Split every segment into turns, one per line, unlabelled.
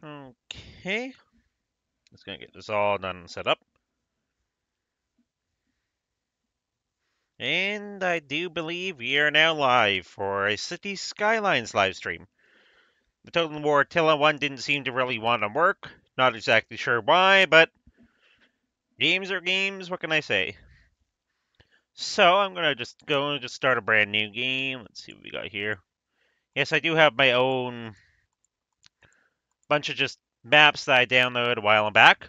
Okay. Just gonna get this all done and set up. And I do believe we are now live for a City Skylines live stream. The Total War Attila one didn't seem to really want to work. Not exactly sure why, but games are games, what can I say? So I'm gonna just go and just start a brand new game. Let's see what we got here. Yes, I do have my own bunch of just maps that I downloaded a while back.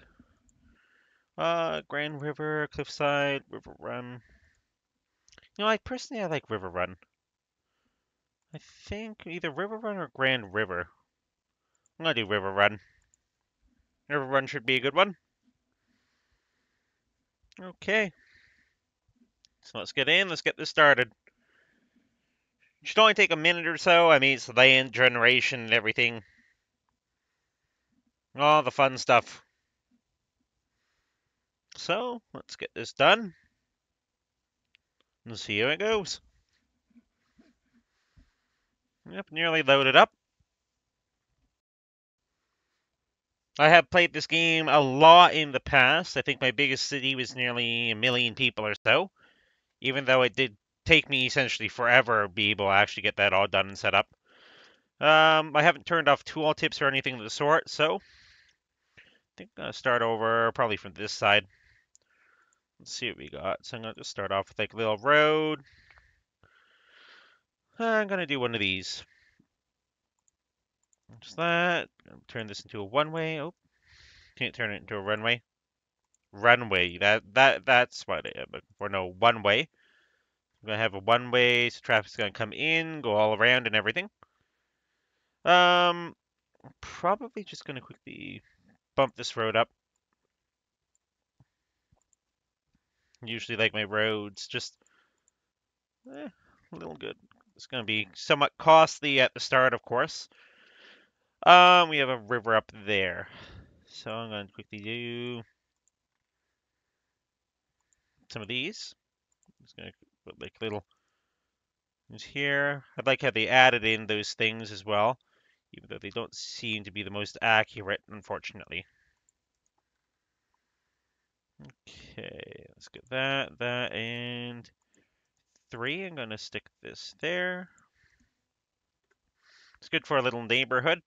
Grand River, Cliffside, River Run. I like River Run. I think either River Run or Grand River. I'm gonna do River Run. River Run should be a good one. Okay, so let's get in. Let's get this started. Should only take a minute or so. I mean, it's land generation and everything. All the fun stuff. So let's get this done and see how it goes. Yep, nearly loaded up. I have played this game a lot in the past. I think my biggest city was nearly 1 million people or so, even though it did take me essentially forever to be able to actually get that all done and set up. I haven't turned off tooltips or anything of the sort, so I think I'm going to start over probably from this side. Let's see what we got. So I'm going to just start off with like a little road. I'm going to do one of these. Just that. Turn this into a one-way. Oh, can't turn it into a runway. Runway. That's what it is. But for no one-way. I'm going to have a one-way, so traffic's going to come in, go all around and everything. Probably just going to quickly bump this road up. Usually like my roads, just a little good. It's going to be somewhat costly at the start, of course. We have a river up there. So I'm going to quickly do some of these. Just going to put like little things here. I like how they added in those things as well, even though they don't seem to be the most accurate, unfortunately. Okay, let's get that, and 3. I'm going to stick this there. It's good for a little neighborhood.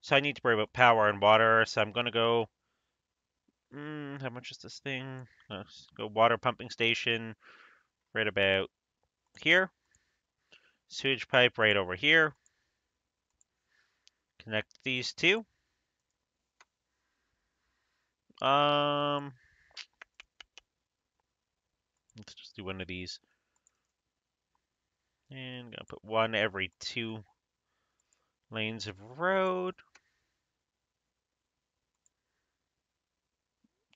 So I need to worry about power and water, so I'm going to go... how much is this thing? Let's go water pumping station right about here. Sewage pipe right over here. Connect these two. Let's just do one of these. And I'm gonna put one every 2 lanes of road.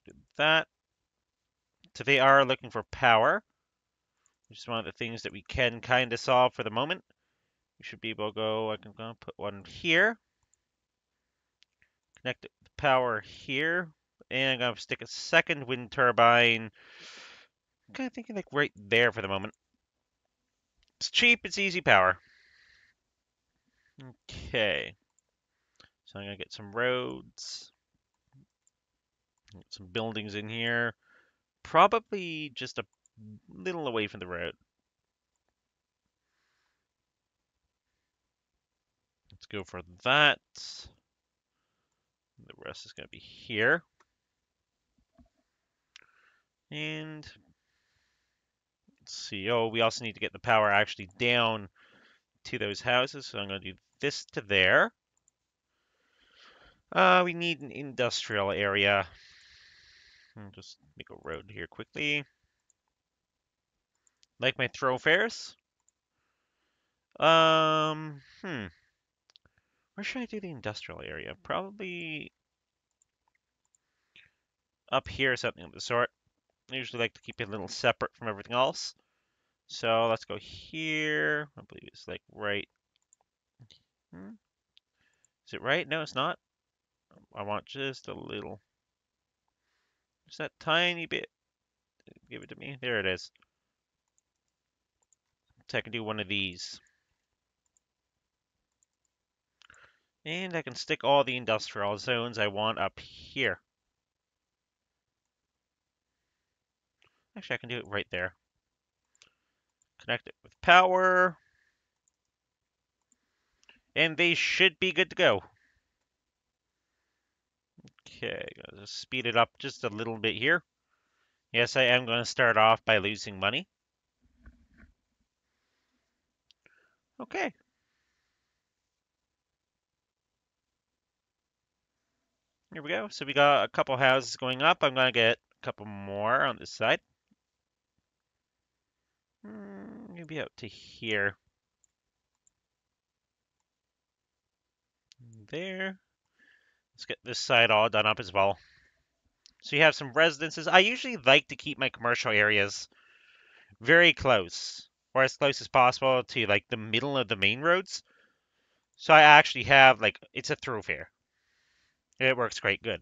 Do that. So they are looking for power, which is one of the things that we can kind of solve for the moment. We should be able to go, I can go put one here. Connect the power here. And I'm gonna stick a second wind turbine. I'm kind of thinking like right there for the moment. It's cheap, it's easy power. Okay. So I'm gonna get some roads. Get some buildings in here. Probably just a little away from the road. Let's go for that. The rest is going to be here. And let's see. Oh, we also need to get the power actually down to those houses. So I'm going to do this to there. We need an industrial area. I'll just make a road here quickly. Like my thoroughfares. Where should I do the industrial area? Probably up here, something of the sort. I usually like to keep it a little separate from everything else. So let's go here. I believe it's like right. Is it right? No, it's not. I want just a little. Just that tiny bit. Give it to me. There it is. So I can do one of these. And I can stick all the industrial zones I want up here. Actually, I can do it right there. Connect it with power. And they should be good to go. Okay, gotta just speed it up just a little bit here. Yes, I am going to start off by losing money. Okay. Here we go. So we got a couple houses going up. I'm going to get a couple more on this side. Maybe out to here. There. Let's get this side all done up as well. So you have some residences. I usually like to keep my commercial areas very close, or as close as possible to like the middle of the main roads. So I actually have like it's a thoroughfare. It works quite good.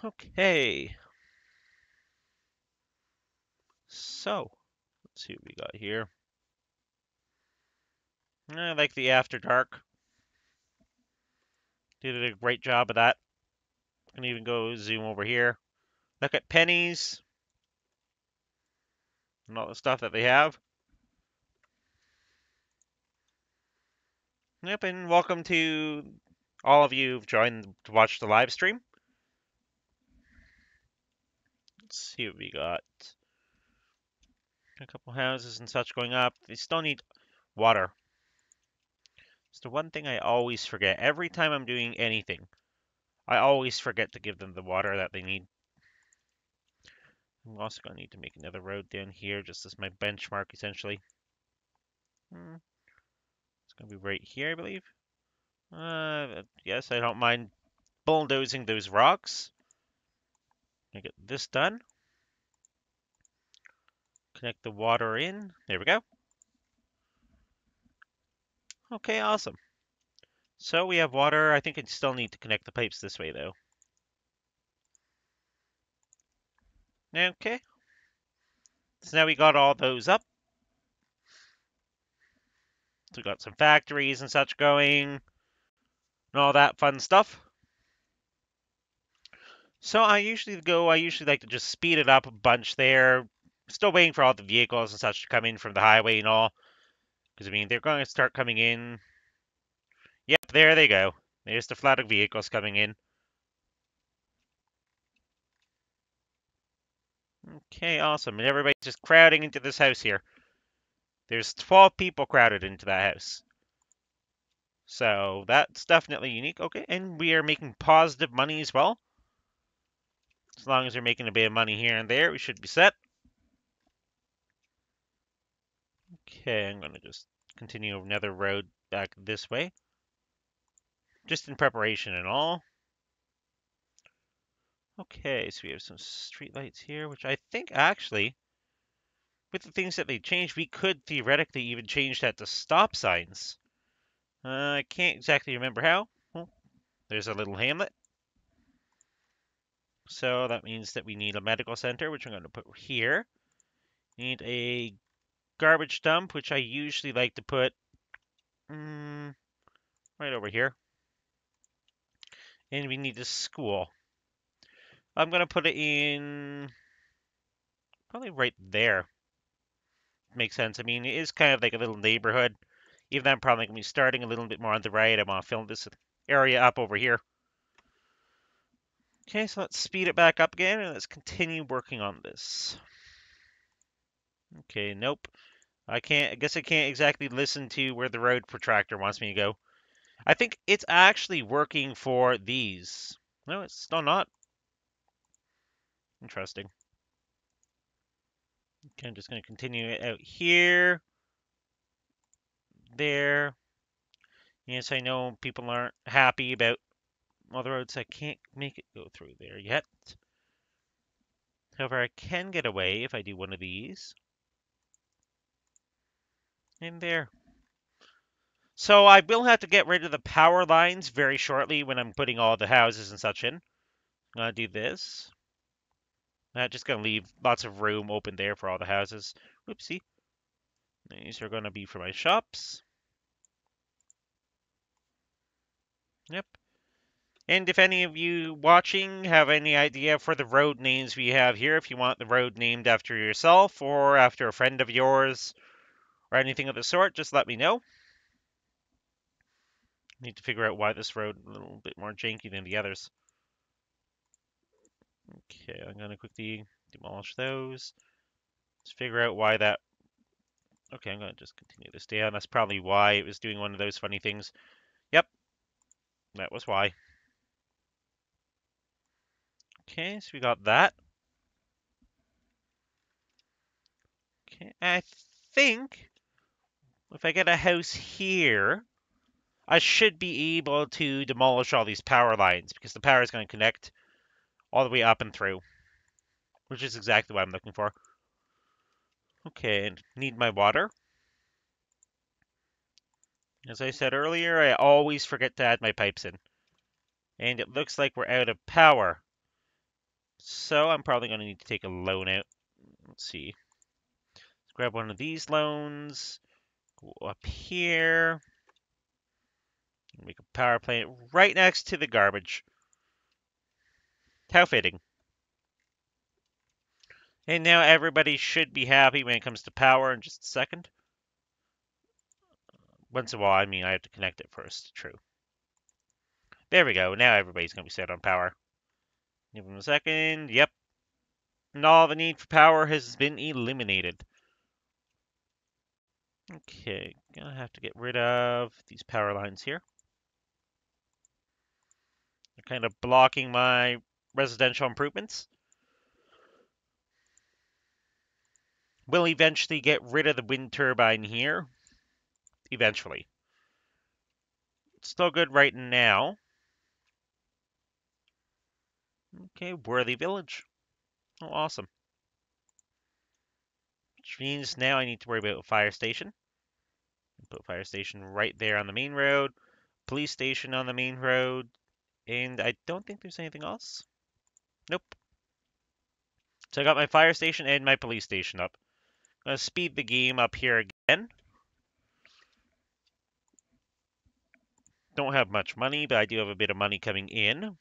Okay. So let's see what we got here. I like the After Dark. Did a great job of that. Can even go zoom over here. Look at pennies and all the stuff that they have. Yep, and welcome to all of you who've joined to watch the live stream. Let's see what we got. A couple houses and such going up. They still need water. It's the one thing I always forget. Every time I'm doing anything, I always forget to give them the water that they need. I'm also going to need to make another road down here just as my benchmark, essentially. It's going to be right here, I believe. Yes, I don't mind bulldozing those rocks. I get this done. Connect the water in. There we go. Okay, awesome. So we have water. I think I still need to connect the pipes this way, though. Okay. So now we got all those up. So we got some factories and such going, and all that fun stuff. So I usually like to just speed it up a bunch there. Still waiting for all the vehicles and such to come in from the highway and all. Because, I mean, they're going to start coming in. Yep, there they go. There's the flood of vehicles coming in. Okay, awesome. And everybody's just crowding into this house here. There's 12 people crowded into that house. So that's definitely unique. Okay, and we are making positive money as well. As long as we're making a bit of money here and there, we should be set. Okay, I'm going to just continue another road back this way. Just in preparation and all. Okay, so we have some streetlights here, which I think actually, with the things that they changed, we could theoretically even change that to stop signs. I can't exactly remember how. Well, there's a little hamlet. So that means that we need a medical center, which I'm going to put here. Need a garbage dump, which I usually like to put right over here. And we need a school. I'm going to put it in probably right there. Makes sense. I mean, it is kind of like a little neighborhood. Even though I'm probably going to be starting a little bit more on the right, I want to fill this area up over here. Okay, so let's speed it back up again, and let's continue working on this. Okay, nope. I guess I can't exactly listen to where the road protractor wants me to go. I think it's actually working for these. No, it's still not. Interesting. Okay, I'm just going to continue it out here. There. Yes, I know people aren't happy about other roads. I can't make it go through there yet. However, I can get away if I do one of these. In there. So I will have to get rid of the power lines very shortly when I'm putting all the houses and such in. I'm going to do this. I'm just going to leave lots of room open there for all the houses. Whoopsie. These are going to be for my shops. Yep. And if any of you watching have any idea for the road names we have here, if you want the road named after yourself or after a friend of yours or anything of the sort, just let me know. Need to figure out why this road is a little bit more janky than the others. Okay, I'm going to quickly demolish those. Let's figure out why that... Okay, I'm going to just continue this down. That's probably why it was doing one of those funny things. Yep, that was why. Okay, so we got that. Okay, I think if I get a house here, I should be able to demolish all these power lines because the power is going to connect all the way up and through, which is exactly what I'm looking for. Okay, and need my water. As I said earlier, I always forget to add my pipes in. And it looks like we're out of power. So I'm probably going to need to take a loan out. Let's see. Let's grab one of these loans. Go up here. Make a power plant right next to the garbage. How fitting. And now everybody should be happy when it comes to power in just a second. Once in a while, I mean, I have to connect it first. True. There we go. Now everybody's going to be set on power. Give them a second. Yep. And all the need for power has been eliminated. Okay, gonna have to get rid of these power lines here. They're kind of blocking my residential improvements. We'll eventually get rid of the wind turbine here. Eventually. It's still good right now. Okay, Worthy Village. Oh, awesome. Which means now I need to worry about a fire station. Put a fire station right there on the main road. Police station on the main road. And I don't think there's anything else. Nope. So I got my fire station and my police station up. I'm going to speed the game up here again. Don't have much money, but I do have a bit of money coming in. I'm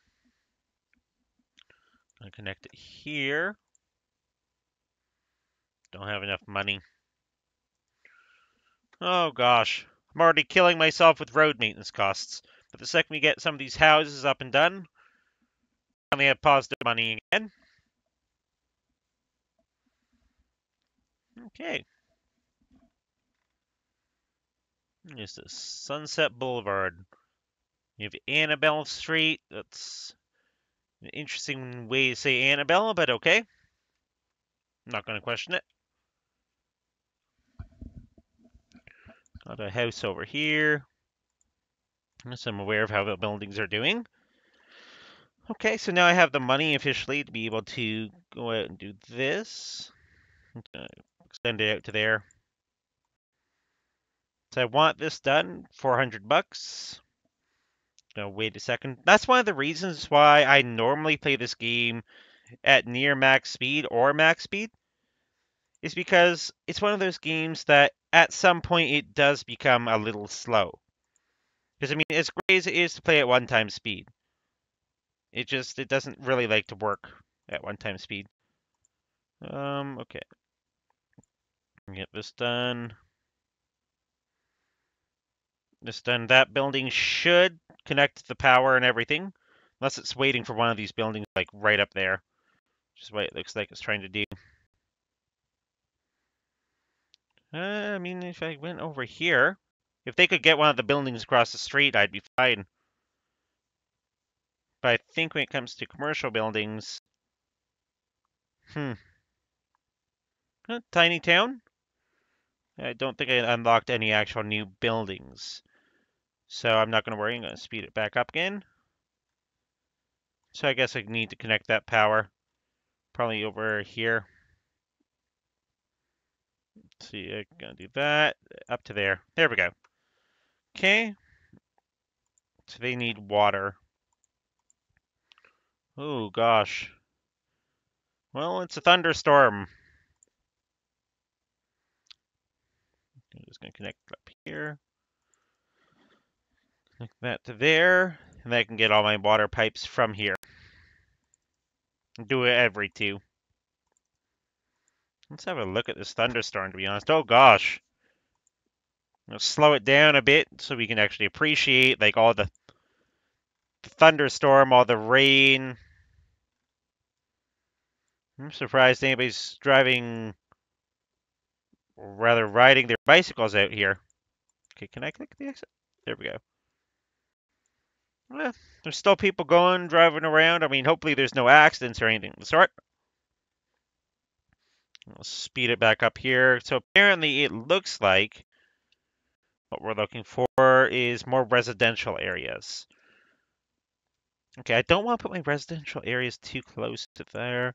going to connect it here. Don't have enough money. Oh gosh. I'm already killing myself with road maintenance costs. But the second we get some of these houses up and done, I only have positive money again. Okay. This is Sunset Boulevard. You have Annabelle Street. That's an interesting way to say Annabelle, but okay. I'm not going to question it. Got a house over here. So I'm aware of how the buildings are doing. Okay, so now I have the money officially to be able to go out and do this. Extend it out to there. So I want this done, 400 bucks. No, wait a second. That's one of the reasons why I normally play this game at near max speed or max speed, is because it's one of those games that at some point it does become a little slow. Because I mean, as great as it is to play at one time speed, it doesn't really like to work at one time speed. Okay. Get this done. That building should connect the power and everything. Unless it's waiting for one of these buildings, like, right up there. Which is what it looks like it's trying to do. I mean, if I went over here... If they could get one of the buildings across the street, I'd be fine. But I think when it comes to commercial buildings... Tiny town? I don't think I unlocked any actual new buildings. So I'm not going to worry. I'm going to speed it back up again. So I guess I need to connect that power. Probably over here. Let's see, I'm going to do that. Up to there. There we go. Okay. So they need water. Oh, gosh. Well, it's a thunderstorm. I'm just going to connect up here. Connect that to there. And I can get all my water pipes from here. Do it every 2. Let's have a look at this thunderstorm, to be honest. Oh, gosh. Let's slow it down a bit so we can actually appreciate, like, all the thunderstorm, all the rain. I'm surprised anybody's driving, or rather riding their bicycles out here. Okay, can I click the exit? There we go. Eh, there's still people going, driving around. I mean, hopefully there's no accidents or anything of the sort. We'll speed it back up here. So apparently it looks like what we're looking for is more residential areas. Okay, I don't want to put my residential areas too close to there.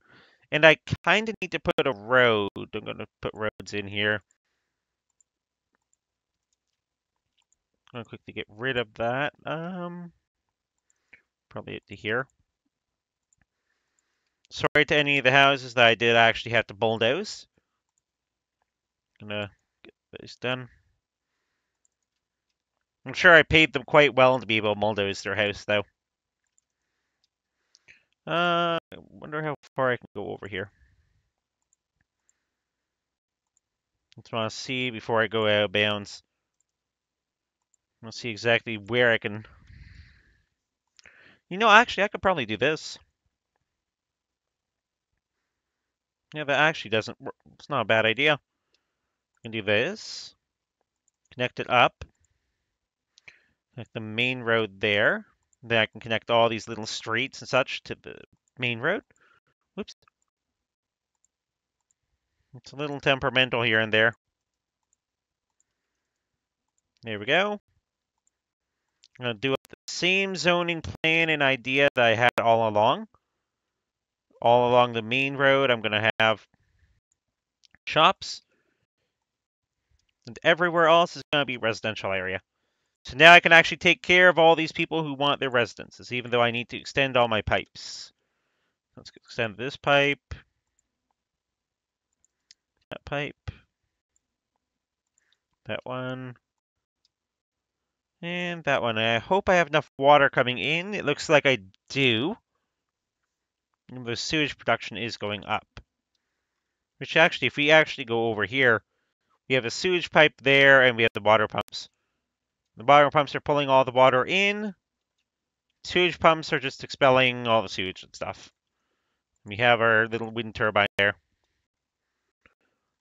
And I kind of need to put a road. I'm going to put roads in here. I'm going to quickly get rid of that. Probably to here. Sorry to any of the houses that I did actually have to bulldoze. Gonna get this done. I'm sure I paid them quite well to be able to bulldoze their house, though. I wonder how far I can go over here. Just want to see before I go out of bounds. Let's see exactly where I can. You know, actually, I could probably do this. Yeah, that actually doesn't work. It's not a bad idea. I can do this. Connect it up. Connect the main road there. Then I can connect all these little streets and such to the main road. Whoops. It's a little temperamental here and there. There we go. I'm going to do the same zoning plan and idea that I had all along. All along the main road, I'm going to have shops. And everywhere else is going to be residential area. So now I can actually take care of all these people who want their residences, even though I need to extend all my pipes. Let's extend this pipe. That pipe. That one. And that one. I hope I have enough water coming in. It looks like I do. And the sewage production is going up. Which actually, if we actually go over here, we have a sewage pipe there and we have the water pumps. The water pumps are pulling all the water in. Sewage pumps are just expelling all the sewage and stuff. We have our little wind turbine there.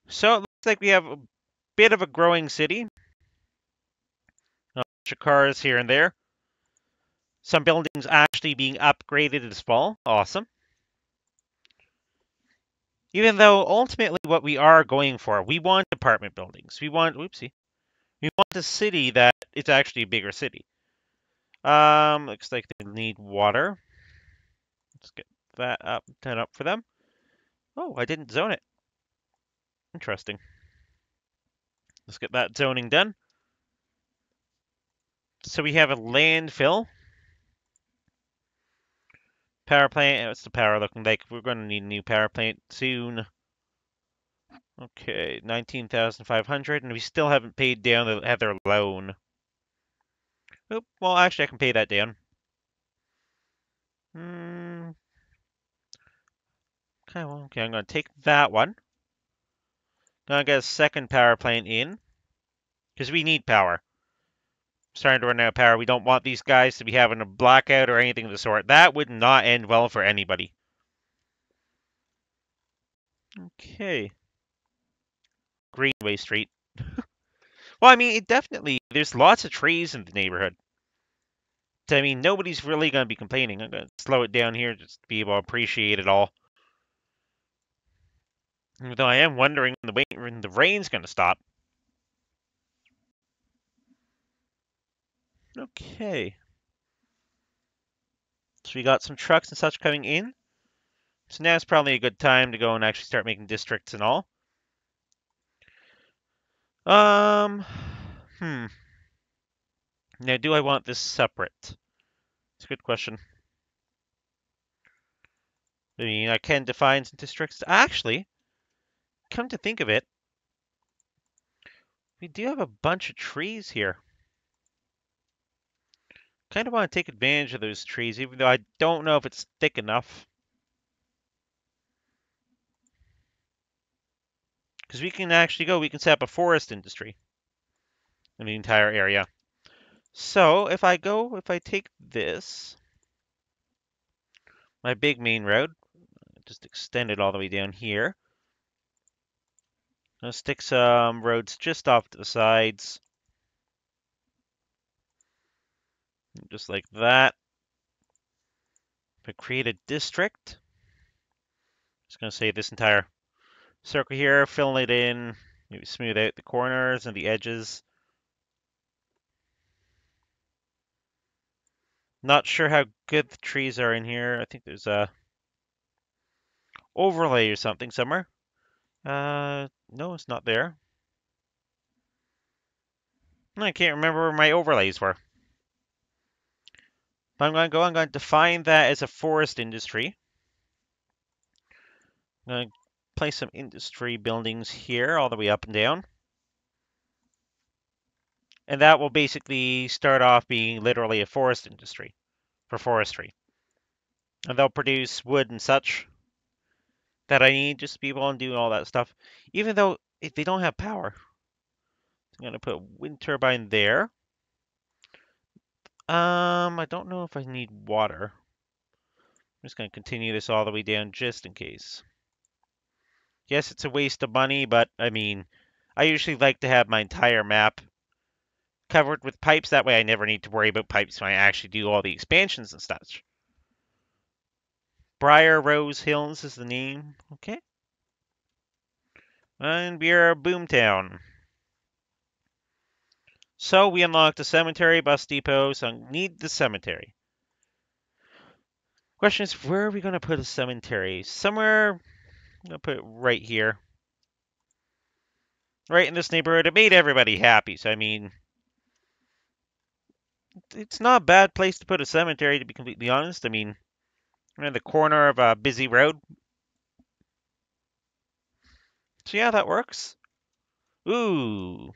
So it looks like we have a bit of a growing city. A bunch of cars here and there. Some buildings actually being upgraded this fall. Awesome. Even though ultimately what we are going for, we want apartment buildings. We want, whoopsie. We want a city that it's actually a bigger city. Looks like they need water. Let's get that up, turn up for them. Oh, I didn't zone it. Interesting. Let's get that zoning done. So we have a landfill. Power plant. What's the power looking like? We're going to need a new power plant soon. Okay, 19,500, and we still haven't paid down the Heather loan. Oop, well, actually, I can pay that down. Okay, well, okay, I'm going to take that one. Gonna get a second power plant in, because we need power. Starting to run out of power. We don't want these guys to be having a blackout or anything of the sort. That would not end well for anybody. Okay. Greenway Street. Well, I mean, it definitely, there's lots of trees in the neighborhood. So, I mean, nobody's really going to be complaining. I'm going to slow it down here just to be able to appreciate it all. Though I am wondering when the rain's going to stop. Okay. So we got some trucks and such coming in. So now it's probably a good time to go and actually start making districts and all. Hmm. Now, do I want this separate? It's a good question. I mean, I can define some districts. Actually, come to think of it, we do have a bunch of trees here. Kind of want to take advantage of those trees, even though I don't know if it's thick enough. Because we can set up a forest industry in the entire area. So if I take this, my big main road, just extend it all the way down here. I'll stick some roads just off to the sides, just like that. If I create a district, just gonna say this entire circle here, fill it in, maybe smooth out the corners and the edges. Not sure how good the trees are in here. I think there's a overlay or something somewhere. No, it's not there. I can't remember where my overlays were. I'm going to define that as a forest industry. I'm going to place some industry buildings here all the way up and down. And that will basically start off being literally a forest industry for forestry. And they'll produce wood and such that I need just to be able to do all that stuff. Even though if they don't have power. I'm going to put a wind turbine there. I don't know if I need water. I'm just going to continue this all the way down just in case. Yes, it's a waste of money, but I mean, I usually like to have my entire map covered with pipes. That way I never need to worry about pipes when I actually do all the expansions and such. Briar Rose Hills is the name. Okay. And we're Boomtown. So we unlocked a cemetery, bus depot, so I need the cemetery. Question is, where are we going to put a cemetery? Somewhere, I'm going to put it right here. Right in this neighborhood. It made everybody happy, so I mean, it's not a bad place to put a cemetery, to be completely honest. I mean, we're in the corner of a busy road. So yeah, that works. Ooh.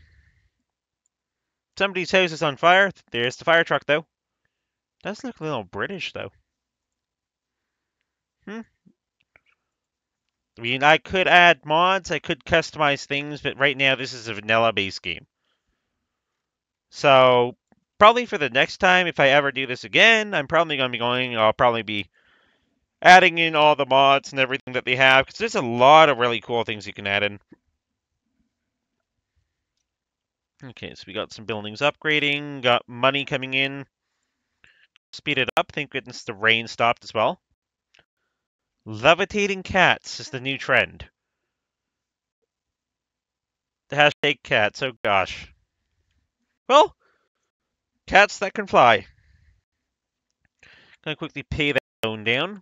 Somebody's house is on fire. There's the fire truck, though. Does look a little British, though. I mean, I could add mods, I could customize things, but right now this is a vanilla-based game. So, probably for the next time, if I ever do this again, I'll probably be adding in all the mods and everything that they have, because there's a lot of really cool things you can add in. Okay, so we got some buildings upgrading, got money coming in. Speed it up, thank goodness the rain stopped as well. Levitating cats is the new trend. The hashtag cats, oh gosh. Well, cats that can fly. Gonna quickly pay that loan down.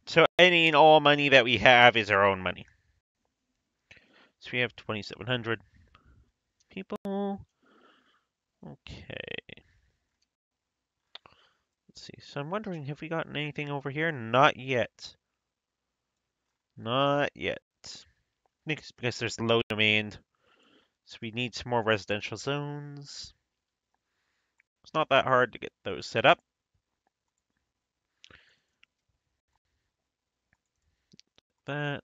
So any and all money that we have is our own money. So we have 2,700 people. Okay. Let's see. So I'm wondering, have we gotten anything over here? Not yet. Not yet. I think it's because there's low demand. So we need some more residential zones. It's not that hard to get those set up. That.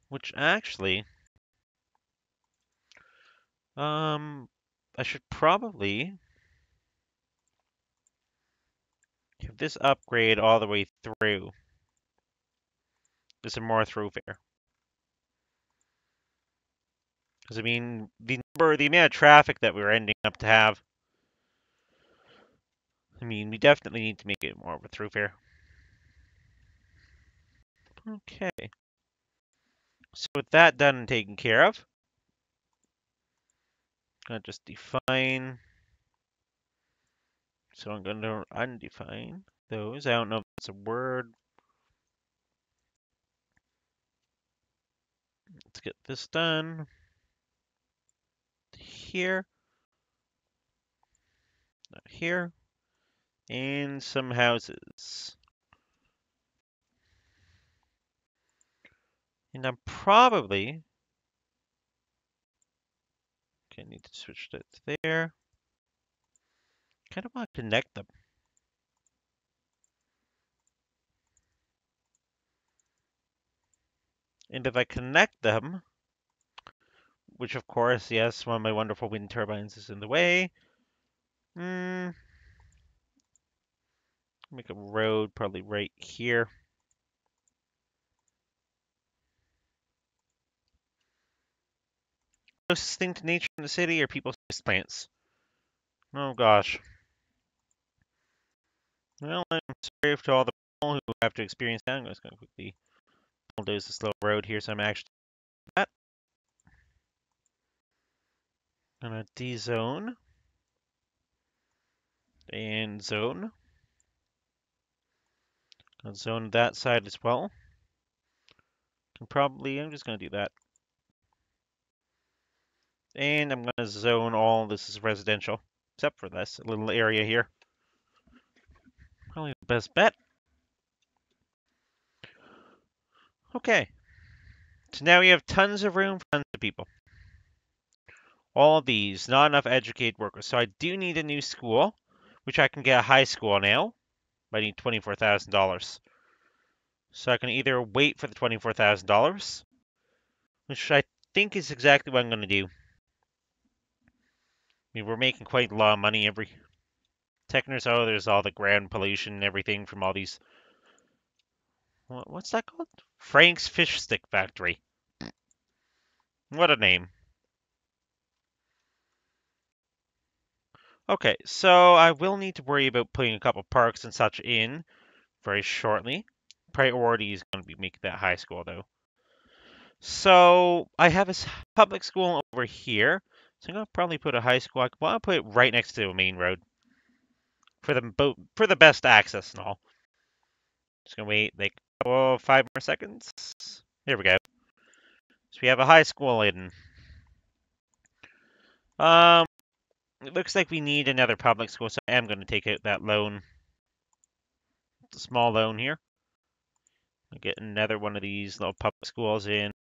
Which actually, I should probably have this upgrade all the way through. There's some more thoroughfare. Because I mean, the amount of traffic that we're ending up to have. I mean, we definitely need to make it more of a thoroughfare. Okay. So with that done and taken care of, I'm gonna just define. So I'm gonna undefine those. I don't know if that's a word. Let's get this done. Here. Here. And some houses. And I'm probably... Okay, I need to switch that to there. kind of want to connect them. And if I connect them, which of course, yes, one of my wonderful wind turbines is in the way. Make a road probably right here. Closest thing to nature in the city are people's plants. Oh gosh. Well, I'm sorry to all the people who have to experience that. I'm just going to quickly bulldoze this little road here, so I'm actually at. I'm gonna D-zone and zone. I'll zone that side as well. I'm just gonna do that. And I'm gonna zone all this is residential, except for this little area here. Probably the best bet. Okay. So now we have tons of room for tons of people. All of these, not enough educated workers. So I do need a new school, which I can get a high school now. I need $24,000. So I can either wait for the $24,000, which I think is exactly what I'm going to do. I mean, we're making quite a lot of money every Techners. Oh, there's all the ground pollution and everything from all these. What's that called? Frank's Fish Stick Factory. What a name. Okay, so I will need to worry about putting a couple parks and such in very shortly. Priority is going to be making that high school, though. So I have a public school over here. So I'm going to probably put a high school. I want to put it right next to a main road for the best access and all. Just going to wait like 5 more seconds. There we go. So we have a high school in. It looks like we need another public school, so I am going to take out that loan. The small loan here. I'll get another one of these little public schools in.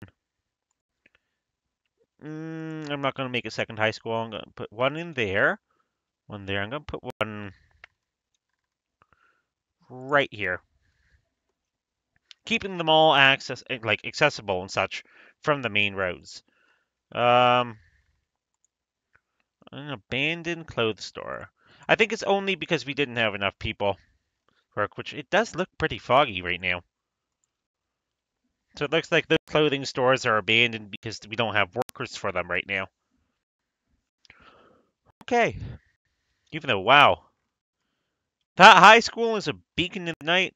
I'm not going to make a second high school. I'm going to put one in there. One there. I'm going to put one right here. Keeping them all accessible and such from the main roads. An abandoned clothes store. I think it's only because we didn't have enough people work, which it does look pretty foggy right now. So it looks like the clothing stores are abandoned because we don't have workers for them right now. Okay. Even though, wow. That high school is a beacon in the night.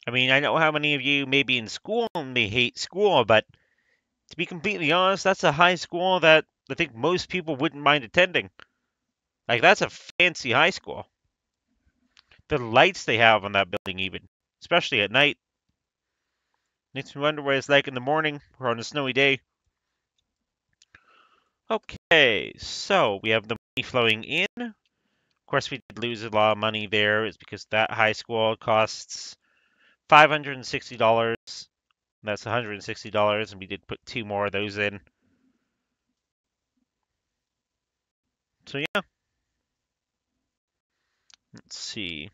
I mean, I know how many of you may be in school and may hate school, but to be completely honest, that's a high school that I think most people wouldn't mind attending. Like, that's a fancy high school. The lights they have on that building, even, especially at night. Makes me wonder what it's like in the morning or on a snowy day. Okay, so we have the money flowing in. Of course, we did lose a lot of money there. It's because that high school costs $560. That's $160, and we did put 2 more of those in. So yeah. Let's see.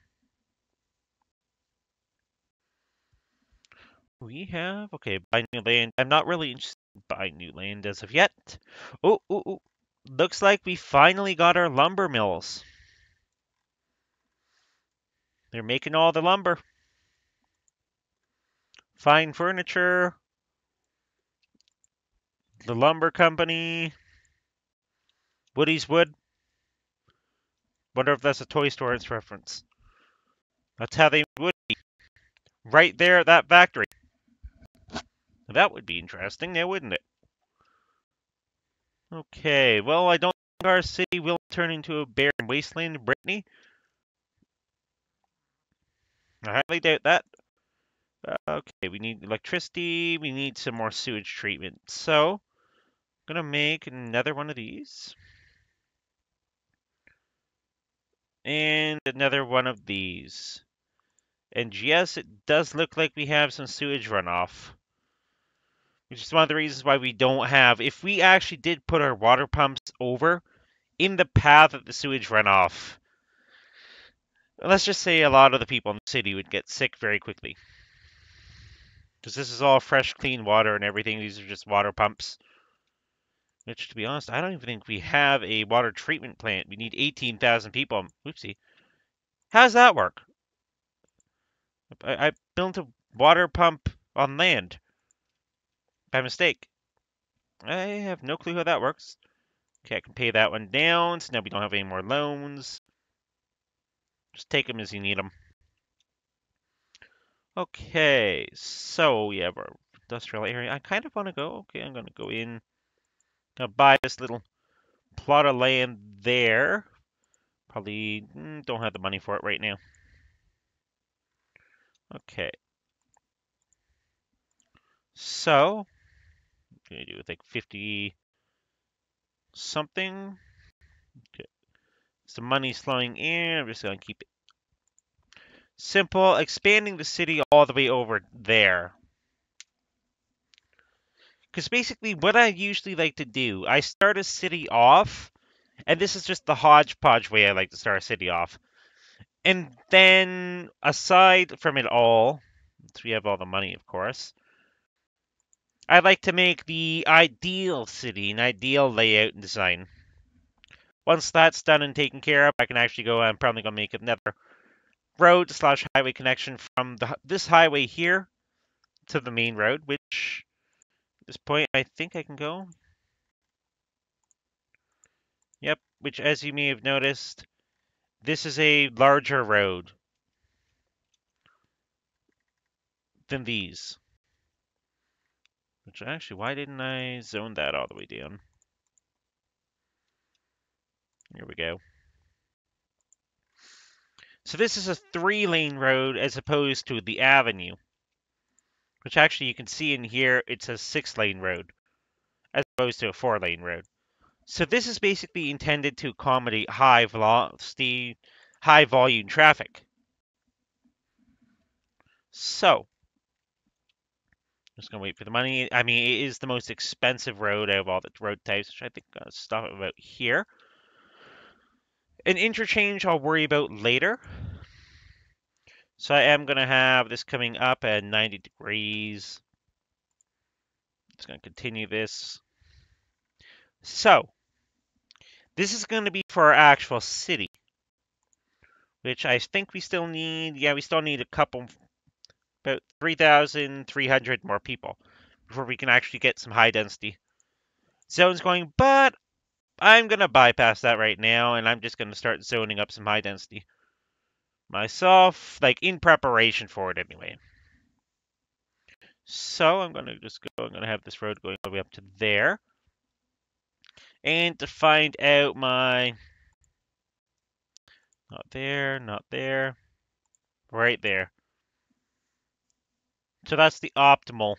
We have, okay, buy new land. I'm not really interested in buying new land as of yet. Oh. Looks like we finally got our lumber mills. They're making all the lumber. Fine furniture. The lumber company. Woody's Wood. Wonder if that's a Toy Story reference. That's how they would be. Right there at that factory. That would be interesting now, wouldn't it? Okay, well, I don't think our city will turn into a barren wasteland, Brittany. I highly doubt that. Okay, we need electricity. We need some more sewage treatment. So, I'm going to make another one of these. And another one of these. And yes, it does look like we have some sewage runoff. Which is one of the reasons why we don't have... If we actually did put our water pumps over, in the path of the sewage runoff, let's just say a lot of the people in the city would get sick very quickly. Because this is all fresh, clean water and everything. These are just water pumps. Which, to be honest, I don't even think we have a water treatment plant. We need 18,000 people. Oopsie. How does that work? I built a water pump on land by mistake. I have no clue how that works. Okay, I can pay that one down, so now we don't have any more loans. Just take them as you need them. Okay, so we have our industrial area. I kind of want to go. Okay, I'm going to go in. Gonna buy this little plot of land there. Probably don't have the money for it right now. Okay. So, I'm gonna do with like 50 something. Okay. Some money's flowing in. I'm just gonna keep it simple. Expanding the city all the way over there. Because basically, what I usually like to do, I start a city off, and this is just the hodgepodge way I like to start a city off. And then, aside from it all, since we have all the money, of course, I like to make the ideal city, an ideal layout and design. Once that's done and taken care of, I can actually go, I'm probably going to make another road slash highway connection from this highway here to the main road, which at this point I think I can go. Yep, which as you may have noticed, this is a larger road than these. Which actually, why didn't I zone that all the way down? Here we go. So this is a 3-lane road as opposed to the avenue. Which actually you can see in here, it's a 6-lane road as opposed to a 4-lane road. So this is basically intended to accommodate high velocity, high volume traffic. So, just gonna wait for the money. I mean, it is the most expensive road out of all the road types, which I think I'll stop about here. An interchange I'll worry about later. So I am gonna have this coming up at 90 degrees. Just gonna continue this. So, this is gonna be for our actual city, which I think we still need. Yeah, we still need a couple, about 3,300 more people before we can actually get some high density zones going. But I'm going to bypass that right now, and I'm just going to start zoning up some high density myself, like in preparation for it anyway. So I'm going to just go, I'm going to have this road going all the way up to there. And to find out my, not there, not there, right there. So that's the optimal.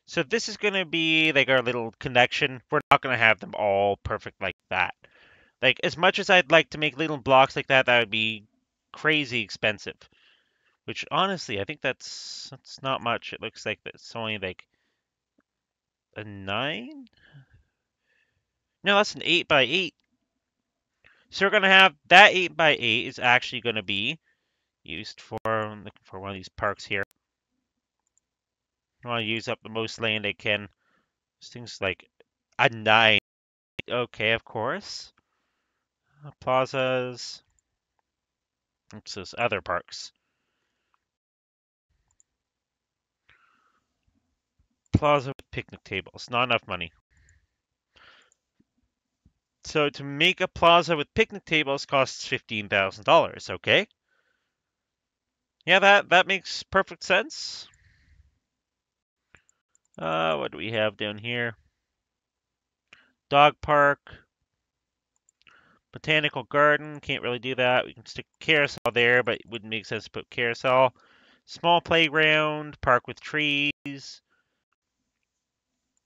So this is going to be like our little connection. We're not going to have them all perfect like that. Like, as much as I'd like to make little blocks like that, that would be crazy expensive. Which, honestly, I think that's not much. It looks like it's only like a 9? No, that's an 8 by 8. So we're going to have that 8 by 8 is actually going to be used for, I'm looking for one of these parks here. I want to use up the most land I can. This thing's like a 9. Okay, of course. Plazas. Oops, those other parks. Plaza with picnic tables. Not enough money. So to make a plaza with picnic tables costs $15,000. Okay. Yeah, that makes perfect sense. What do we have down here? Dog park. Botanical garden. Can't really do that. We can stick carousel there, but it wouldn't make sense to put carousel. Small playground. Park with trees.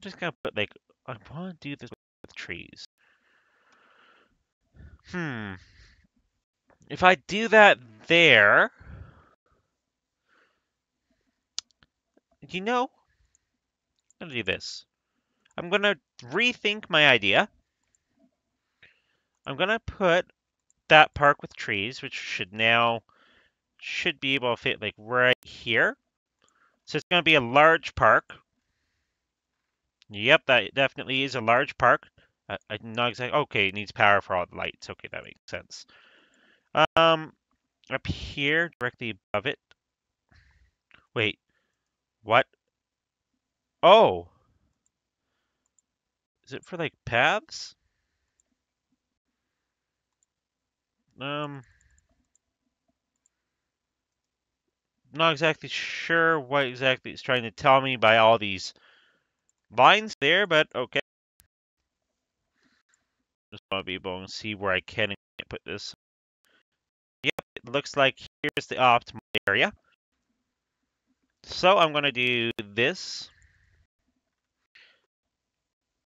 Just gonna put like, I want to do this with trees. If I do that there, you know, I'm gonna do this. I'm gonna rethink my idea. I'm gonna put that park with trees, which should be able to fit like right here. So it's gonna be a large park. Yep, that definitely is a large park. I'm not exactly. Okay, it needs power for all the lights. Okay, that makes sense. Um, Up here, directly above it. Wait, what? Oh, is it for like paths? Um, Not exactly sure what exactly it's trying to tell me by all these lines there, but okay. Just want to be able to see where I can and can't put this. Yep, it looks like here's the optimal area. So I'm going to do this.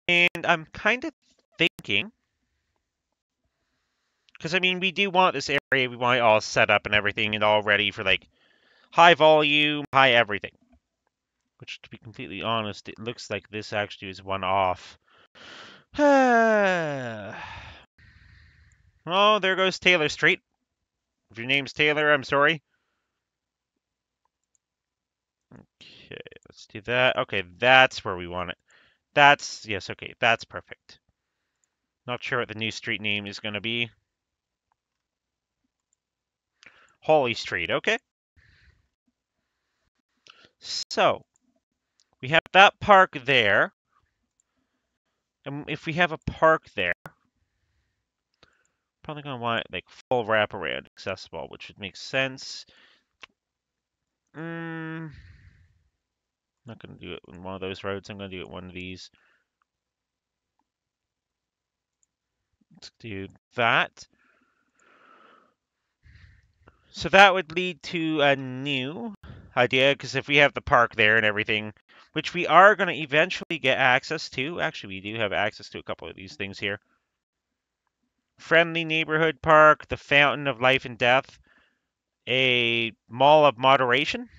And I'm kind of thinking, because I mean, we do want this area, we want it all set up and everything and all ready for like high volume, high everything. Which, to be completely honest, it looks like this actually is one off. Oh, there goes Taylor Street. If your name's Taylor, I'm sorry. Okay, let's do that. Okay, that's where we want it. Yes, okay, that's perfect. Not sure what the new street name is going to be. Holly Street, okay. So, we have that park there. And if we have a park there, probably going to want it like full wraparound accessible, which would make sense. Not going to do it in one of those roads. I'm going to do it one of these. Let's do that. So that would lead to a new idea, because if we have the park there and everything, which we are going to eventually get access to. Actually, we do have access to a couple of these things here. Friendly neighborhood park, the fountain of life and death, a mall of moderation,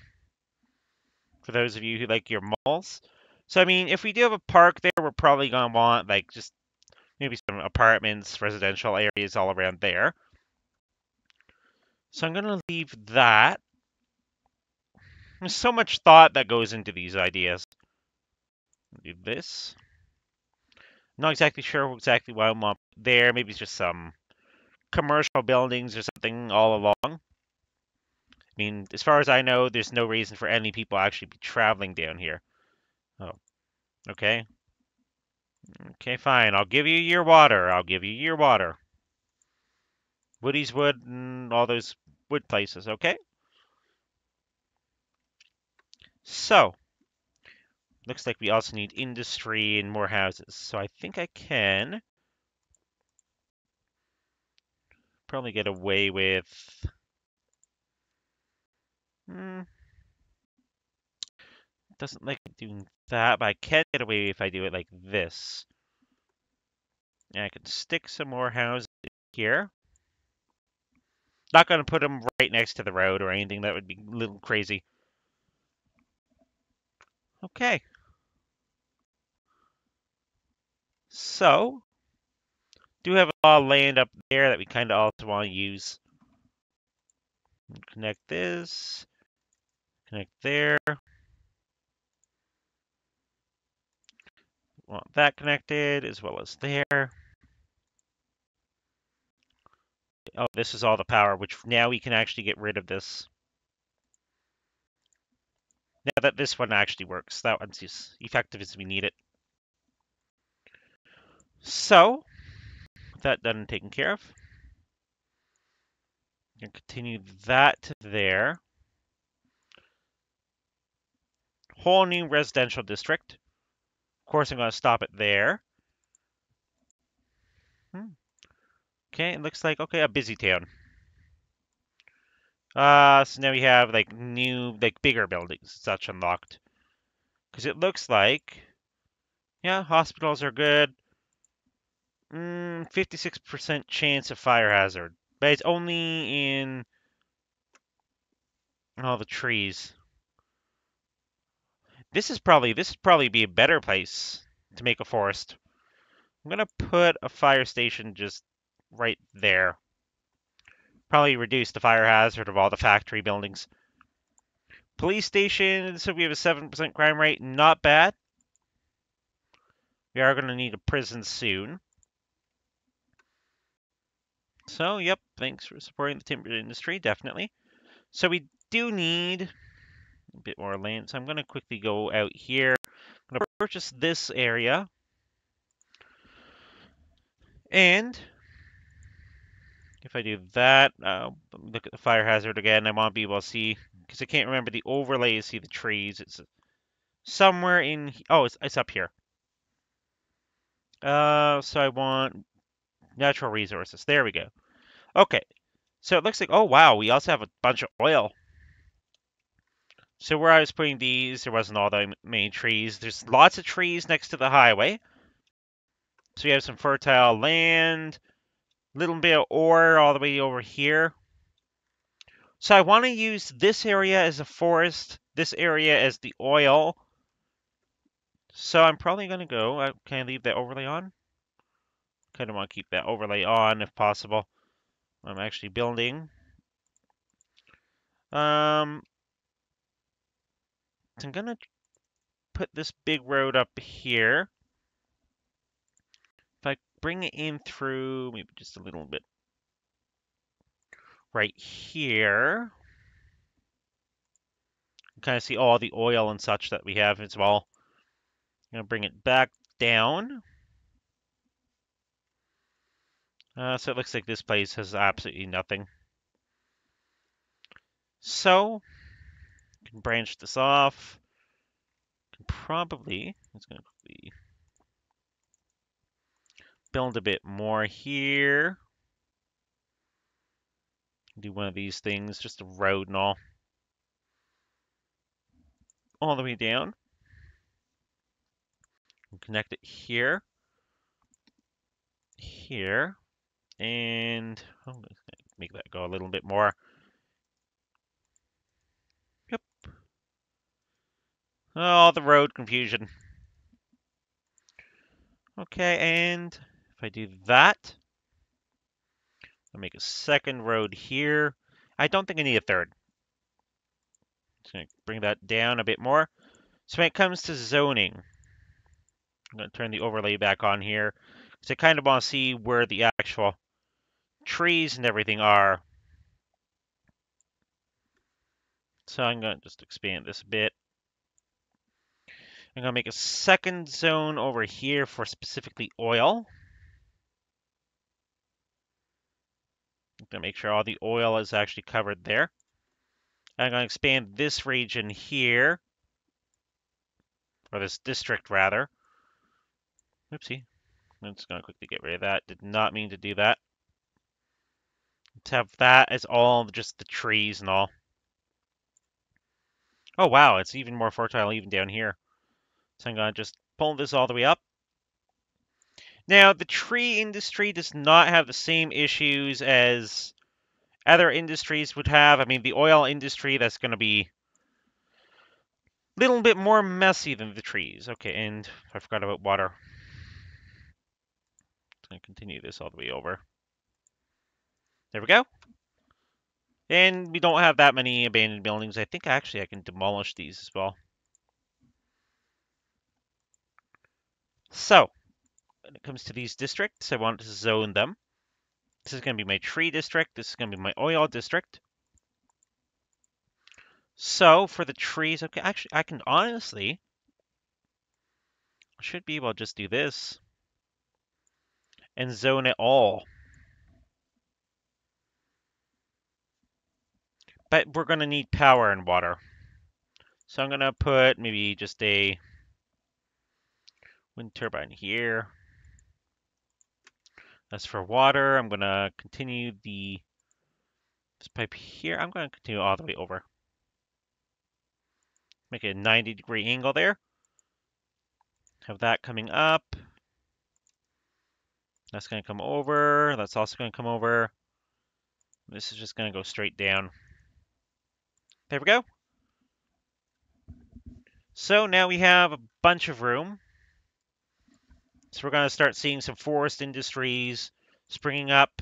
for those of you who like your malls. So, I mean, if we do have a park there, we're probably going to want, like, just maybe some apartments, residential areas all around there. So I'm going to leave that. There's so much thought that goes into these ideas. Do this. Not exactly sure exactly why I'm up there. Maybe it's just some commercial buildings or something all along. I mean, as far as I know, there's no reason for any people actually be traveling down here. Oh, okay. Okay, fine. I'll give you your water. I'll give you your water. Woody's Wood and all those wood places, okay? So, looks like we also need industry and more houses. So I think I can probably get away with... doesn't like doing that, but I can get away if I do it like this. And I can stick some more houses here. Not going to put them right next to the road or anything. That would be a little crazy. Okay. So, do have a lot of land up there that we kind of also want to use. Connect this. Connect there. Want that connected as well as there. Oh, this is all the power, which now we can actually get rid of this. Now that this one actually works, that one's as effective as we need it. So, with that done and taken care of, and continue that to there. Whole new residential district. Of course, I'm going to stop it there. Okay, it looks like, okay, a busy town. So now we have, like, new, like, bigger buildings, such unlocked. Because it looks like, yeah, hospitals are good. 56% chance of fire hazard. But it's only in all the trees. This is probably be a better place to make a forest. I'm gonna put a fire station just right there. Probably reduce the fire hazard of all the factory buildings. Police station, so we have a 7% crime rate. Not bad. We are going to need a prison soon. So, yep, thanks for supporting the timber industry, definitely. So we do need a bit more land. So I'm going to quickly go out here. I'm going to purchase this area. And if I do that, look at the fire hazard again. I want to be able to see, because I can't remember the overlay to see the trees. It's somewhere in, oh, it's up here. So I want natural resources. There we go. Okay, so it looks like, oh wow, we also have a bunch of oil. So where I was putting these, there wasn't all that many trees. There's lots of trees next to the highway. So we have some fertile land, little bit of ore all the way over here. So I want to use this area as a forest, this area as the oil. So I'm probably going to go, can I leave that overlay on? Kind of want to keep that overlay on if possible. I'm actually building. So I'm going to put this big road up here. If I bring it in through, maybe just a little bit right here, you kind of see all the oil and such that we have as well. I'm going to bring it back down. So it looks like this place has absolutely nothing. So, I can branch this off. Can probably, it's going to quickly build a bit more here. Do one of these things, just a road and all the way down. Connect it here, here, and I'm going to make that go a little bit more. Yep. Oh, the road confusion. Okay, and if I do that, I'll make a second road here. I don't think I need a third. Just going to bring that down a bit more. So when it comes to zoning, I'm going to turn the overlay back on here because I kind of want to see where the actual trees and everything are. So I'm going to just expand this a bit. I'm going to make a second zone over here for specifically oil. I'm going to make sure all the oil is actually covered there. I'm going to expand this region here, or this district rather. Oopsie. I'm just going to quickly get rid of that. Did not mean to do that. Let's have that as all just the trees and all. Oh wow, it's even more fertile even down here. So I'm going to just pull this all the way up. Now, the tree industry does not have the same issues as other industries would have. I mean, the oil industry, that's going to be a little bit more messy than the trees. Okay, and I forgot about water. I'm going to continue this all the way over. There we go. And we don't have that many abandoned buildings. I think actually I can demolish these as well. So, when it comes to these districts, I want to zone them. This is going to be my tree district. This is going to be my oil district. So, for the trees, okay, actually, I can honestly, I should be able to just do this and zone it all. But we're going to need power and water. So I'm going to put maybe just a wind turbine here. As for water, I'm going to continue this pipe here. I'm going to continue all the way over. Make it a 90-degree angle there. Have that coming up. That's going to come over. That's also going to come over. This is just going to go straight down. There we go. So now we have a bunch of room. So we're going to start seeing some forest industries, springing up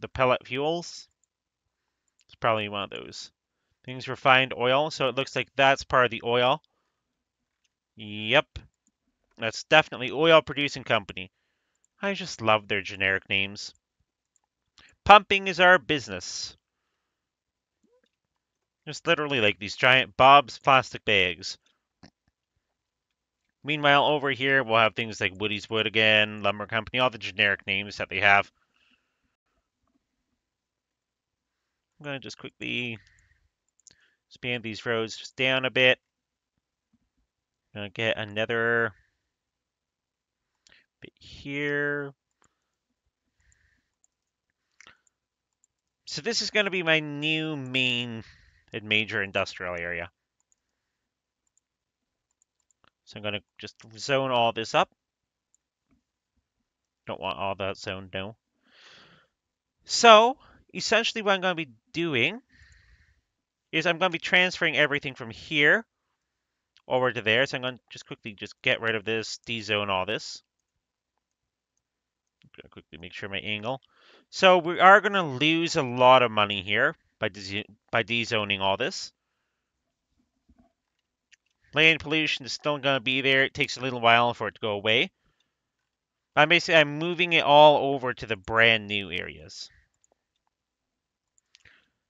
the pellet fuels. It's probably one of those things. Refined oil, so it looks like that's part of the oil. Yep, that's definitely oil producing company. I just love their generic names. Pumping is our business. Just literally like these giant Bob's plastic bags. Meanwhile, over here, we'll have things like Woody's Wood again, Lumber Company, all the generic names that they have. I'm going to just quickly expand these roads just down a bit. I'm going to get another bit here. So this is going to be my new main and major industrial area. So I'm going to just zone all this up. Don't want all that zoned, no. So essentially what I'm going to be doing is I'm going to be transferring everything from here over to there. So I'm going to just quickly just get rid of this, dezone all this. I'm going to quickly make sure my angle. So we are going to lose a lot of money here by dezoning all this. Land pollution is still going to be there. It takes a little while for it to go away. I'm moving it all over to the brand new areas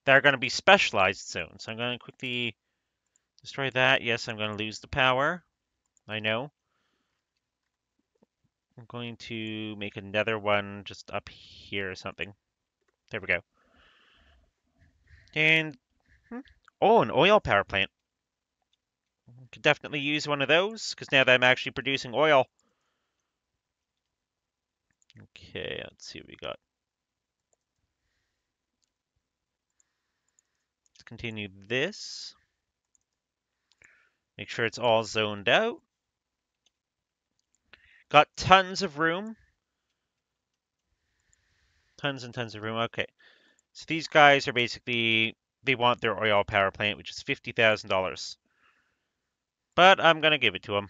that are going to be specialized zones. So I'm going to quickly destroy that. Yes, I'm going to lose the power. I know. I'm going to make another one just up here or something. There we go. And, oh, an oil power plant. Could definitely use one of those, because now that I'm actually producing oil. Okay, let's see what we got. Let's continue this. Make sure it's all zoned out. Got tons of room. Tons and tons of room. Okay. So these guys are basically, they want their oil power plant, which is $50,000. But I'm going to give it to them.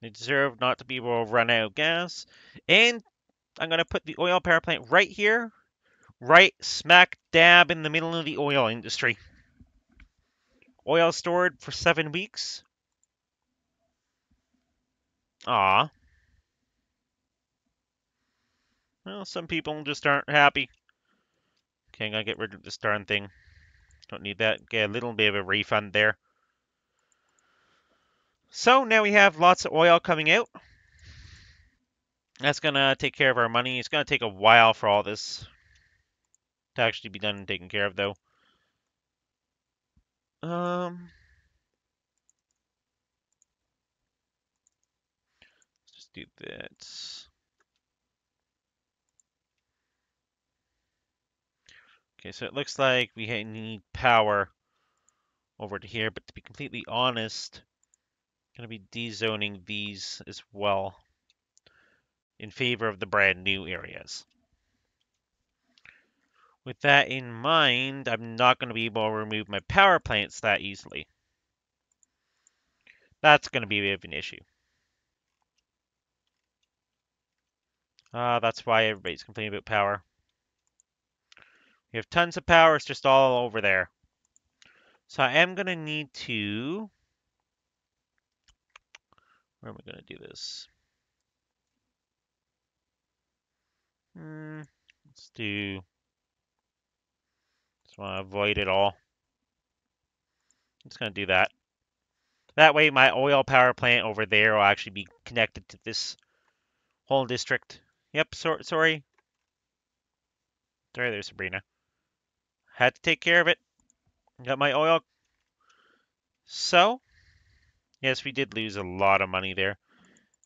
They deserve not to be able to run out of gas. And I'm going to put the oil power plant right here, right smack dab in the middle of the oil industry. Oil stored for 7 weeks. Ah. Well, some people just aren't happy. Okay, I'm going to get rid of this darn thing. Don't need that. Get a little bit of a refund there. So now we have lots of oil coming out. That's going to take care of our money. It's going to take a while for all this to actually be done and taken care of, though. Let's just do that. Okay, so it looks like we need power over to here, but to be completely honest, I'm going to be dezoning these as well in favor of the brand new areas. With that in mind, I'm not going to be able to remove my power plants that easily. That's going to be a bit of an issue. That's why everybody's complaining about power. We have tons of power, it's just all over there. So I am going to need to... Where am I going to do this? Let's do... Just want to avoid it all. I'm just going to do that. That way my oil power plant over there will actually be connected to this whole district. Yep, sorry. Sorry there, Sabrina. Had to take care of it. Got my oil. So, yes, we did lose a lot of money there. I'm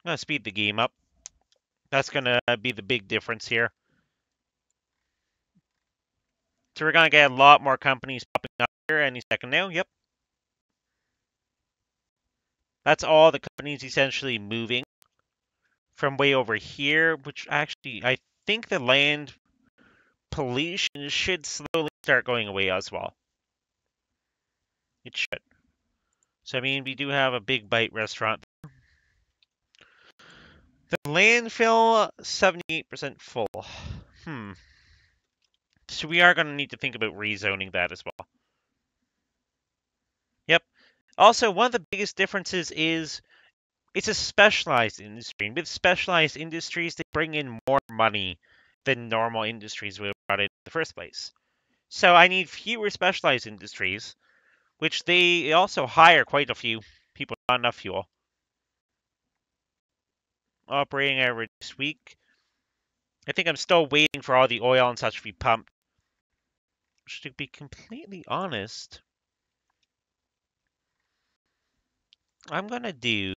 going to speed the game up. That's going to be the big difference here. So we're going to get a lot more companies popping up here any second now. Yep. That's all the companies essentially moving from way over here, which actually, I think the land pollution should slowly start going away as well. It should. So, I mean, we do have a Big Bite restaurant. The Landfill 78% full. So we are going to need to think about rezoning that as well. Yep. Also, one of the biggest differences is it's a specialized industry. And with specialized industries, they bring in more money than normal industries would have brought in the first place. So I need fewer specialized industries, which they also hire quite a few people, not enough fuel. Operating average this week. I think I'm still waiting for all the oil and such to be pumped. Which, to be completely honest, I'm going to do...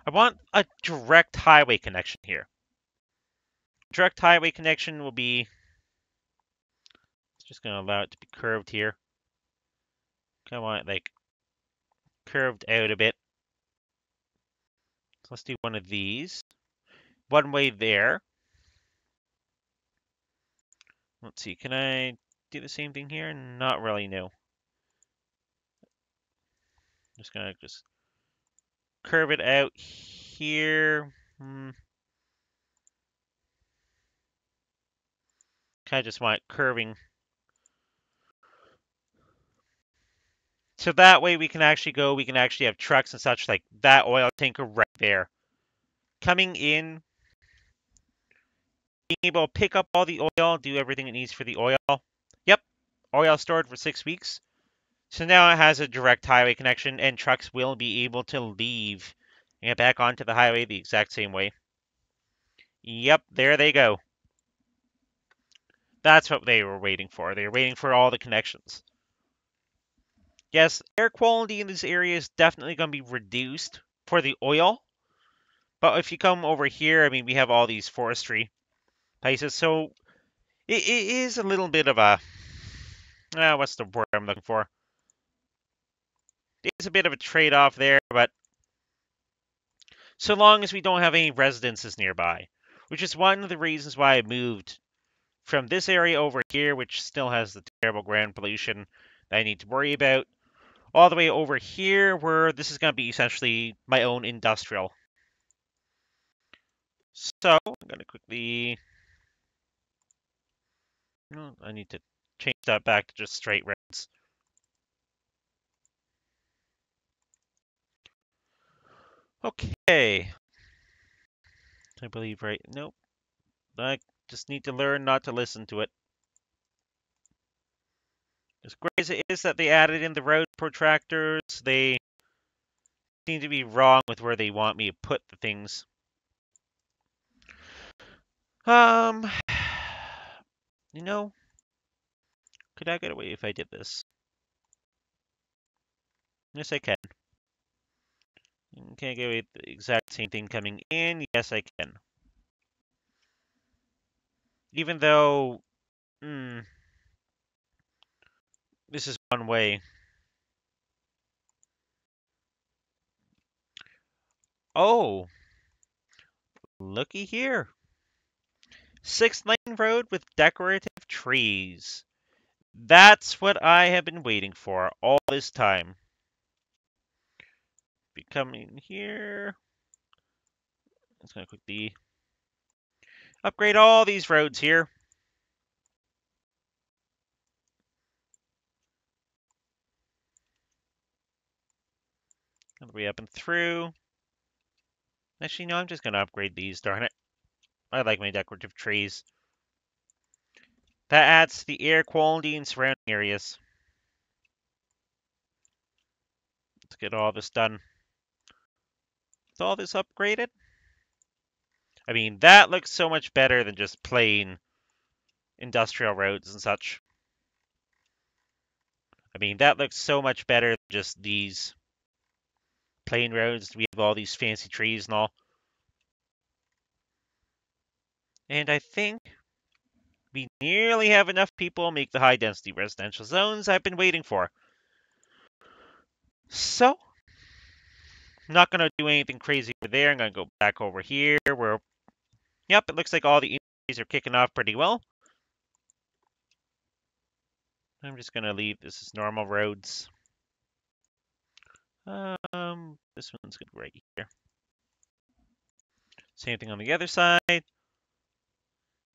I want a direct highway connection here. Direct highway connection will be... Just going to allow it to be curved here. I want it, like, curved out a bit. So let's do one of these. One way there. Let's see, can I do the same thing here? Not really, no. Just gonna curve it out here. Kind of just want it curving. So that way we can actually have trucks and such, like that oil tanker right there. Coming in, being able to pick up all the oil, do everything it needs for the oil. Yep, oil stored for 6 weeks. So now it has a direct highway connection, and trucks will be able to leave and get back onto the highway the exact same way. Yep, there they go. That's what they were waiting for. They were waiting for all the connections. Yes, air quality in this area is definitely going to be reduced for the oil. But if you come over here, I mean, we have all these forestry places. So it is a little bit of a... what's the word I'm looking for? It's a bit of a trade-off there, but so long as we don't have any residences nearby, which is one of the reasons why I moved from this area over here, which still has the terrible ground pollution that I need to worry about, all the way over here where this is going to be essentially my own industrial. So I'm going to quickly... I need to change that back to just straight roads. Okay. I believe right... Nope. I just need to learn not to listen to it. As great as it is that they added in the road protractors, they seem to be wrong with where they want me to put the things. You know, could I get away if I did this? Yes, I can. Can I get away with the exact same thing coming in? Yes, I can. Even though, this is one way. Oh, looky here. 6-lane road with decorative trees. That's what I have been waiting for all this time. Be coming here. It's gonna quickly upgrade all these roads here. All the way up and through. Actually, no, I'm just gonna upgrade these, darn it. I like my decorative trees. That adds to the air quality in surrounding areas. Let's get all this done. Is all this upgraded? I mean, that looks so much better than just plain industrial roads and such. I mean, that looks so much better than just these plain roads. We have all these fancy trees and all. And I think we nearly have enough people make the high-density residential zones I've been waiting for. So, I'm not going to do anything crazy over there. I'm going to go back over here where, yep, it looks like all the industries are kicking off pretty well. I'm just going to leave this as normal roads. This one's good right here. Same thing on the other side.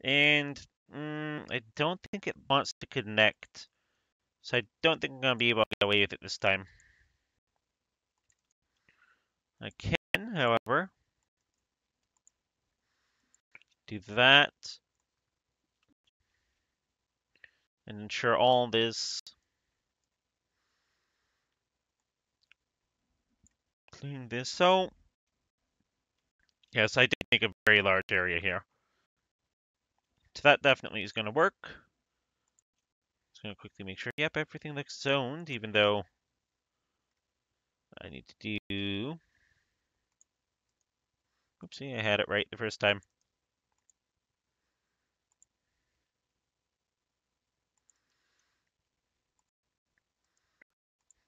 And I don't think it wants to connect. So I don't think I'm going to be able to get away with it this time. I can, however, do that. And ensure all this. Clean this. So, yes, I did make a very large area here. So that definitely is going to work. Just going to quickly make sure. Yep, everything looks zoned, even though I need to do... Oopsie, I had it right the first time.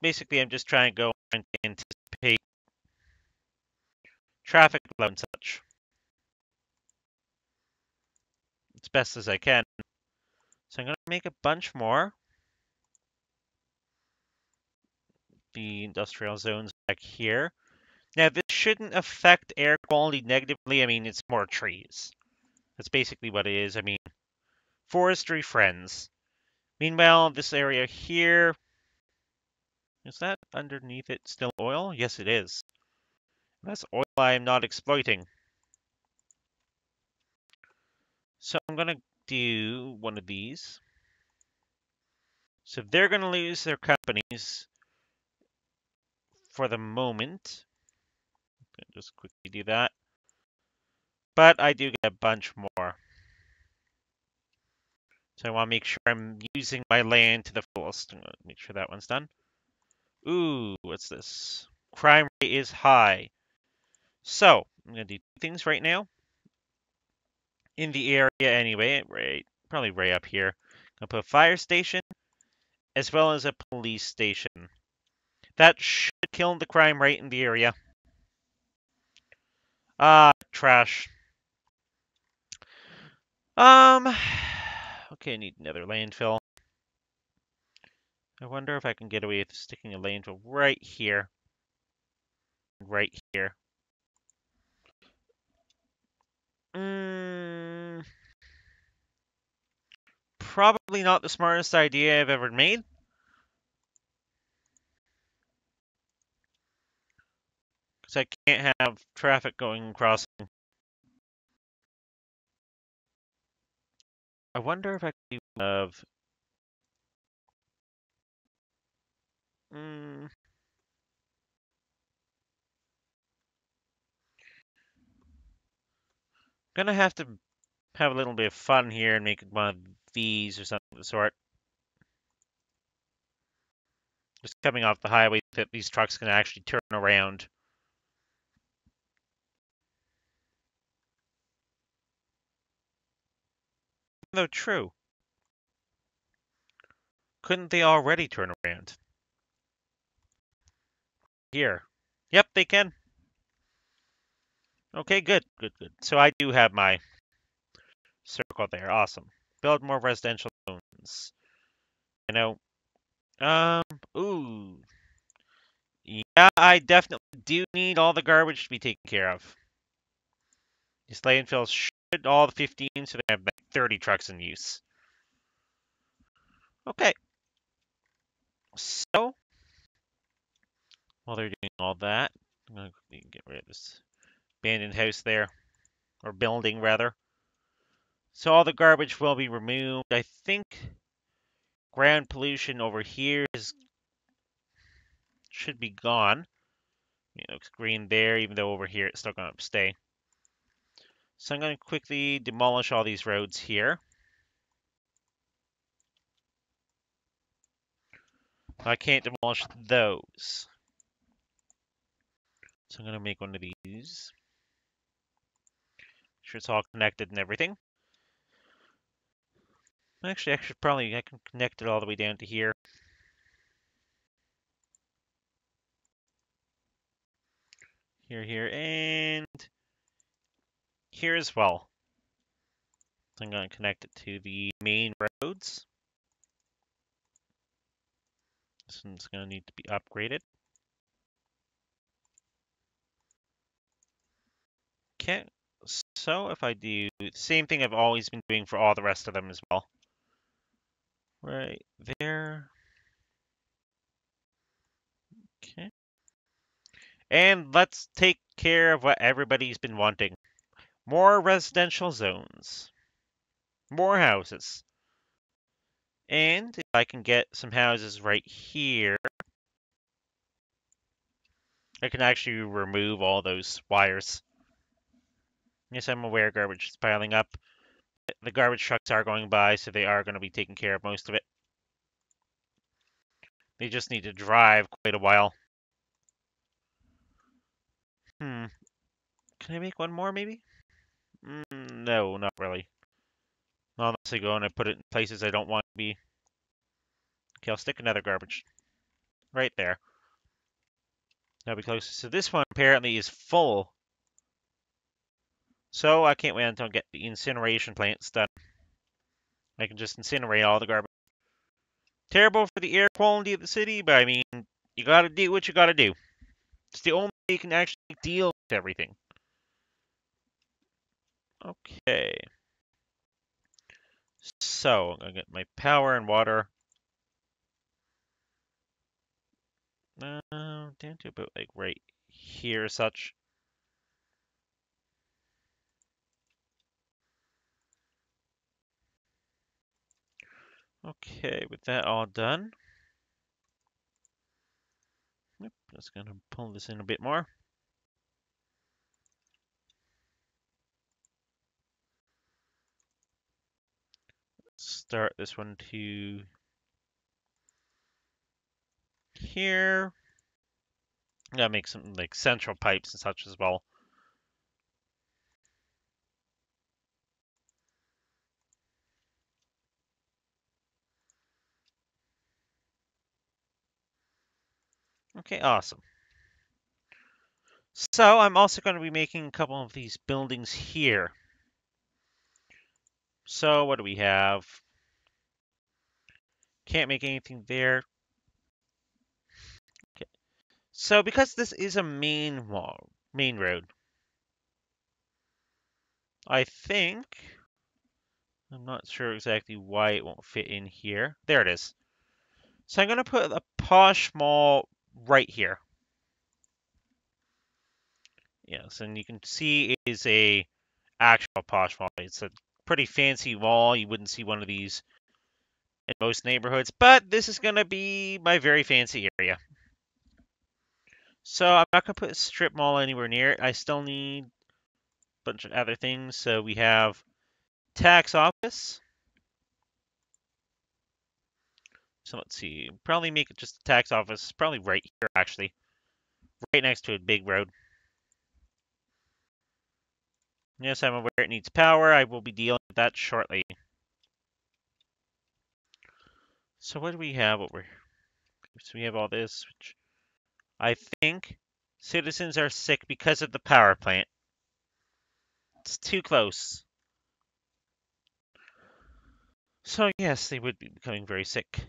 Basically, I'm just trying to go and anticipate traffic flow and such as best as I can. So I'm going to make a bunch more. The industrial zones back here. Now, this shouldn't affect air quality negatively. I mean, it's more trees. That's basically what it is. I mean, forestry friends. Meanwhile, this area here, is that underneath it still oil? Yes, it is. That's oil I am not exploiting. So I'm going to do one of these. So they're going to lose their companies for the moment. Just quickly do that. But I do get a bunch more. So I want to make sure I'm using my land to the fullest. I'm going to make sure that one's done. Ooh, what's this? Crime rate is high. So I'm going to do two things right now. In the area anyway, right, probably right up here. I'm going to put a fire station as well as a police station. That should kill the crime rate in the area. Ah, trash. Okay, I need another landfill. I wonder if I can get away with sticking a landfill right here. Right here. Probably not the smartest idea I've ever made. Because I can't have traffic going across. I wonder if I could have... Gonna have to have a little bit of fun here and make it one of these or something of the sort. Just coming off the highway that these trucks can actually turn around. Though true. Couldn't they already turn around? Here. Yep, they can. Okay, good, good, good. So I do have my circle there. Awesome. Build more residential zones. You know, ooh. Yeah, I definitely do need all the garbage to be taken care of. These landfills should all the 15, so they have like 30 trucks in use. Okay. So, while they're doing all that, I'm going to get rid of this abandoned house there, or building rather. So all the garbage will be removed. I think ground pollution over here should be gone. It looks green there, even though over here it's still going to stay. So I'm going to quickly demolish all these roads here. I can't demolish those. So I'm going to make one of these. Make sure it's all connected and everything. Actually, I can connect it all the way down to here. Here, and here as well. So I'm going to connect it to the main roads. This one's going to need to be upgraded. Okay, So if I do the same thing I've always been doing for all the rest of them as well. Right there. Okay. And let's take care of what everybody's been wanting. More residential zones. More houses. And if I can get some houses right here, I can actually remove all those wires. Yes, I'm aware garbage is piling up. The garbage trucks are going by, so they are going to be taking care of most of it. They just need to drive quite a while. Hmm. Can I make one more, maybe? No, not really. Unless I go and I put it in places I don't want to be. Okay, I'll stick another garbage right there. That'll be close. So this one apparently is full. So I can't wait until I get the incineration plants done. I can just incinerate all the garbage. Terrible for the air quality of the city, but I mean, you gotta do what you gotta do. It's the only way you can actually deal with everything. Okay. So, I'm gonna get my power and water. Down to about like right here, such. Okay, with that all done. Yep, just gonna pull this in a bit more. Start this one to here. Gotta make some like central pipes and such as well. Okay, awesome. So I'm also going to be making a couple of these buildings here. So what do we have? Can't make anything there. Okay. So because this is a main road, I think I'm not sure exactly why it won't fit in here. There it is. So I'm going to put a posh mall right here. Yes, and you can see it is a actual posh mall. It's a pretty fancy mall. You wouldn't see one of these in most neighborhoods, but this is going to be my very fancy area. So I'm not going to put a strip mall anywhere near it. I still need a bunch of other things. So we have tax office. So let's see. Probably make it just a tax office. Probably right here, actually. Right next to a big road. Yes, I'm aware it needs power. I will be dealing with that shortly. So what do we have over? So we have all this, which I think citizens are sick because of the power plant. It's too close. So yes, they would be becoming very sick.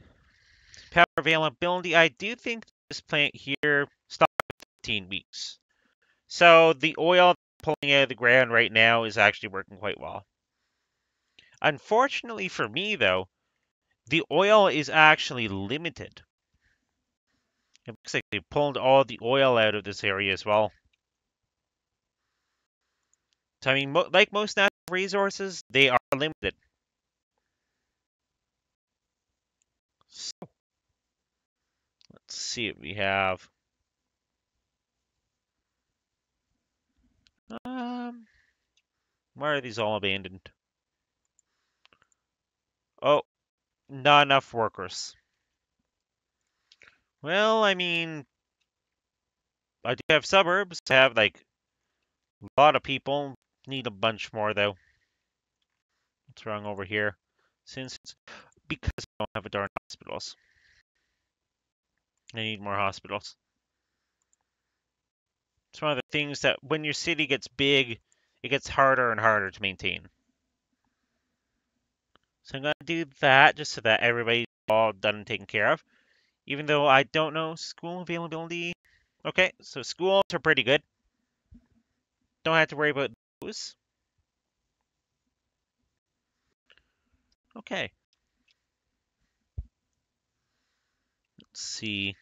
Power availability, I do think this plant here stopped 15 weeks. So the oil pulling out of the ground right now is actually working quite well. Unfortunately for me, though, the oil is actually limited. It looks like they pulled all the oil out of this area as well. So, I mean, like most natural resources, they are limited. So, let's see what we have. Um, why are these all abandoned? Oh, not enough workers. Well, I mean, I do have suburbs. I have like a lot of people. Need a bunch more though. What's wrong over here? Since because I don't have a darn hospitals. I need more hospitals. It's one of the things that when your city gets big, it gets harder and harder to maintain. So I'm gonna do that just so that everybody's all done and taken care of. Even though I don't know school availability. Okay, so schools are pretty good. Don't have to worry about those. Okay. Let's see.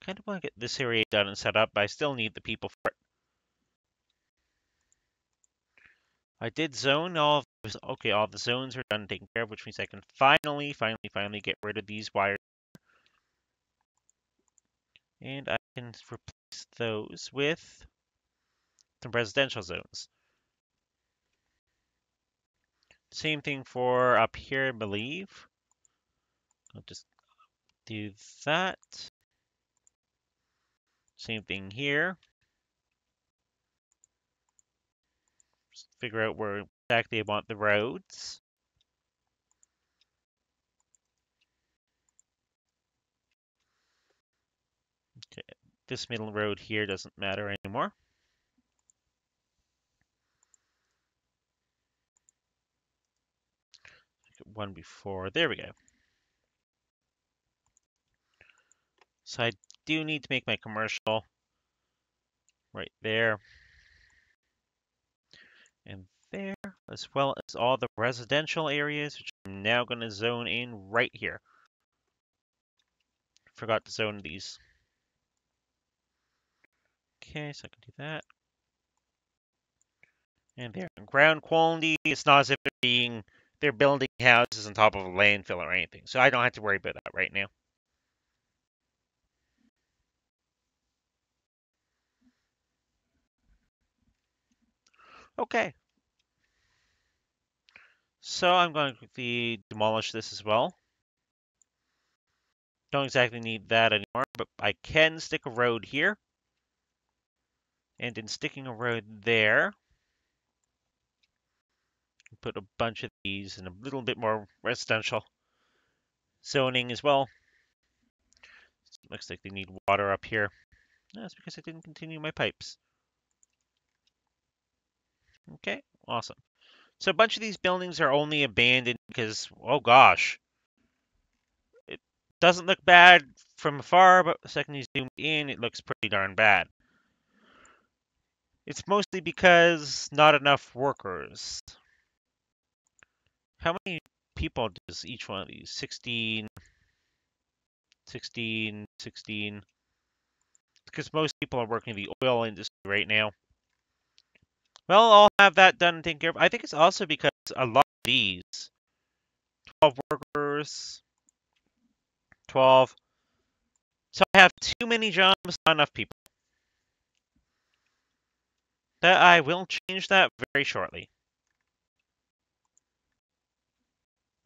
Kind of want to get this area done and set up, but I still need the people for it. I did zone all of, okay, all the zones are done taken care of, which means I can finally get rid of these wires. And I can replace those with some residential zones. Same thing for up here, I believe. I'll just do that. Same thing here. Just figure out where exactly I want the roads. Okay, this middle road here doesn't matter anymore. One before, there we go. So I do need to make my commercial right there and there, as well as all the residential areas, which I'm now going to zone in right here. Forgot to zone these. Okay, so I can do that. And there. Ground quality, it's not as if they're building houses on top of a landfill or anything. So I don't have to worry about that right now. Okay. So I'm going to quickly demolish this as well. Don't exactly need that anymore, but I can stick a road here. And in sticking a road there, put a bunch of these and a little bit more residential zoning as well. Looks like they need water up here. That's because I didn't continue my pipes. Okay, awesome. So a bunch of these buildings are only abandoned because, oh gosh, it doesn't look bad from afar, but the second you zoom in, it looks pretty darn bad. It's mostly because not enough workers. How many people does each one of these? 16, 16, 16. Because most people are working in the oil industry right now. Well, I'll have that done and taken care of. I think it's also because a lot of these, 12 workers, 12. So I have too many jobs, not enough people. That I will change that very shortly.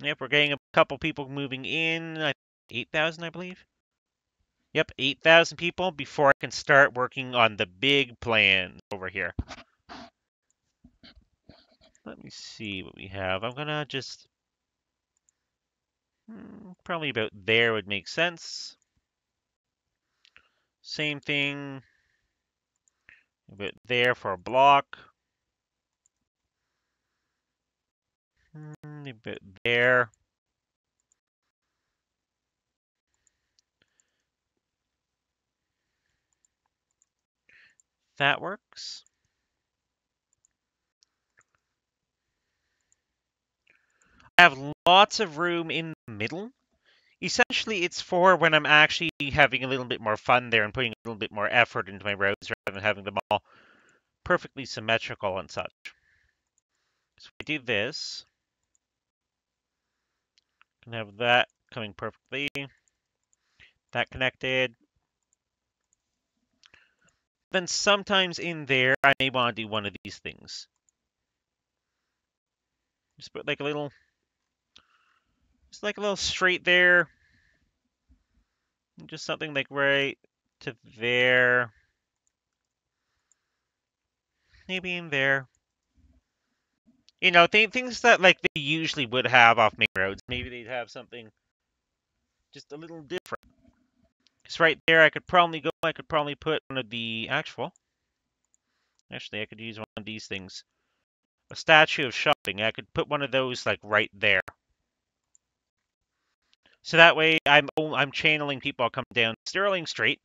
Yep, we're getting a couple people moving in. 8,000, I believe. Yep, 8,000 people before I can start working on the big plans over here. Let me see what we have. I'm gonna just probably about there would make sense. Same thing about there for a block. About there. That works. I have lots of room in the middle. Essentially, it's for when I'm actually having a little bit more fun there and putting a little bit more effort into my roads rather than having them all perfectly symmetrical and such. So I do this. Can have that coming perfectly. That connected. Then sometimes in there, I may want to do one of these things. Just put like a little, just like a little straight there. Just something like right to there. Maybe in there. You know, things that like they usually would have off main roads. Maybe they'd have something just a little different. Because right there, I could probably put one of the actual. Actually, I could use one of these things. A statue of shopping. I could put one of those like right there. So that way, I'm channeling people come down Sterling Street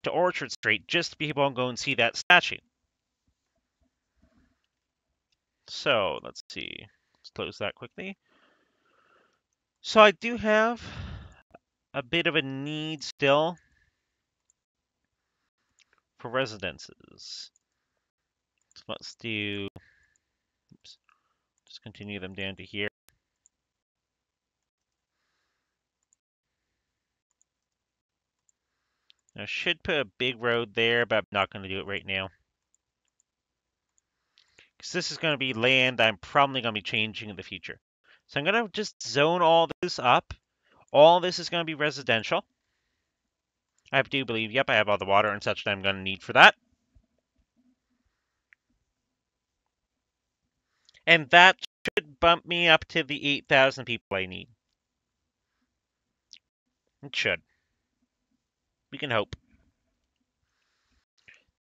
to Orchard Street just to be able to go and see that statue. So let's see. Let's close that quickly. So I do have a bit of a need still for residences. So let's do, oops, just continue them down to here. I should put a big road there, but I'm not going to do it right now. Because this is going to be land I'm probably going to be changing in the future. So I'm going to just zone all this up. All this is going to be residential. I do believe, yep, I have all the water and such that I'm going to need for that. And that should bump me up to the 8,000 people I need. It should. We can hope.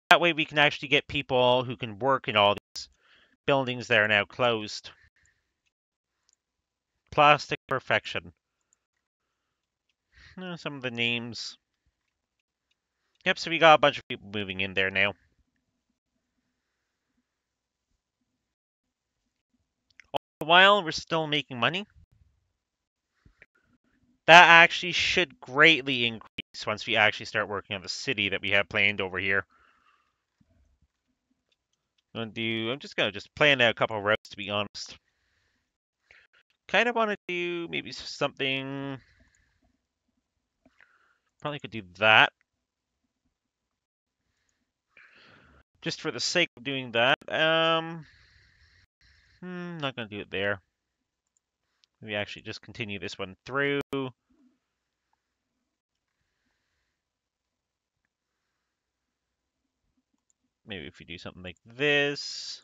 That way we can actually get people who can work in all these buildings that are now closed. Plastic perfection. Some of the names. Yep, so we got a bunch of people moving in there now. While we're still making money, that actually should greatly increase once we actually start working on the city that we have planned over here. I'm just gonna plan out a couple of routes, to be honest. Kind of want to do maybe something. Probably could do that. Just for the sake of doing that. Not gonna do it there. Maybe actually just continue this one through. Maybe if we do something like this.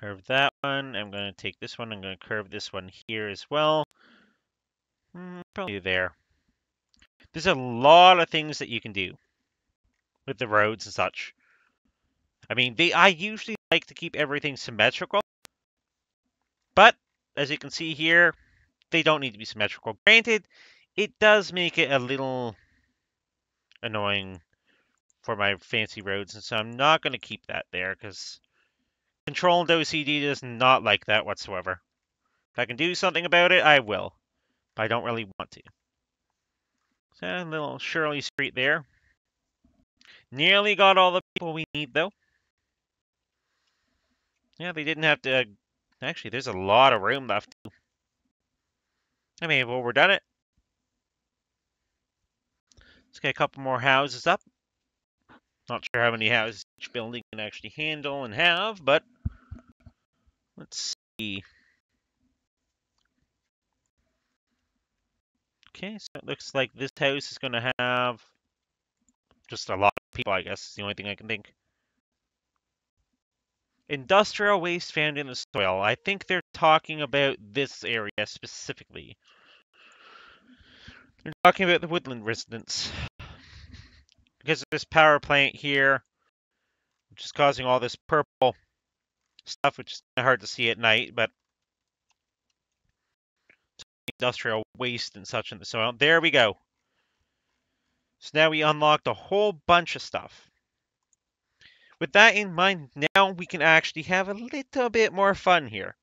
Curve that one. I'm going to take this one. I'm going to curve this one here as well. Probably there. There's a lot of things that you can do with the roads and such. I mean, I usually like to keep everything symmetrical, but as you can see here, they don't need to be symmetrical. Granted, it does make it a little annoying for my fancy roads, and so I'm not going to keep that there because Control and OCD does not like that whatsoever. If I can do something about it, I will, but I don't really want to. So a little Shirley Street there. Nearly got all the people we need, though. Yeah, they didn't have to... Actually, there's a lot of room left. I may have overdone it. Let's get a couple more houses up. Not sure how many houses each building can actually handle and have, but let's see. Okay, so it looks like this house is going to have just a lot of people, I guess, is the only thing I can think. Industrial waste found in the soil. I think they're talking about this area specifically. They're talking about the woodland residents. Because of this power plant here, which is causing all this purple stuff, which is kind of hard to see at night, but industrial waste and such in the soil. There we go. So now we unlocked a whole bunch of stuff. With that in mind, now we can actually have a little bit more fun here.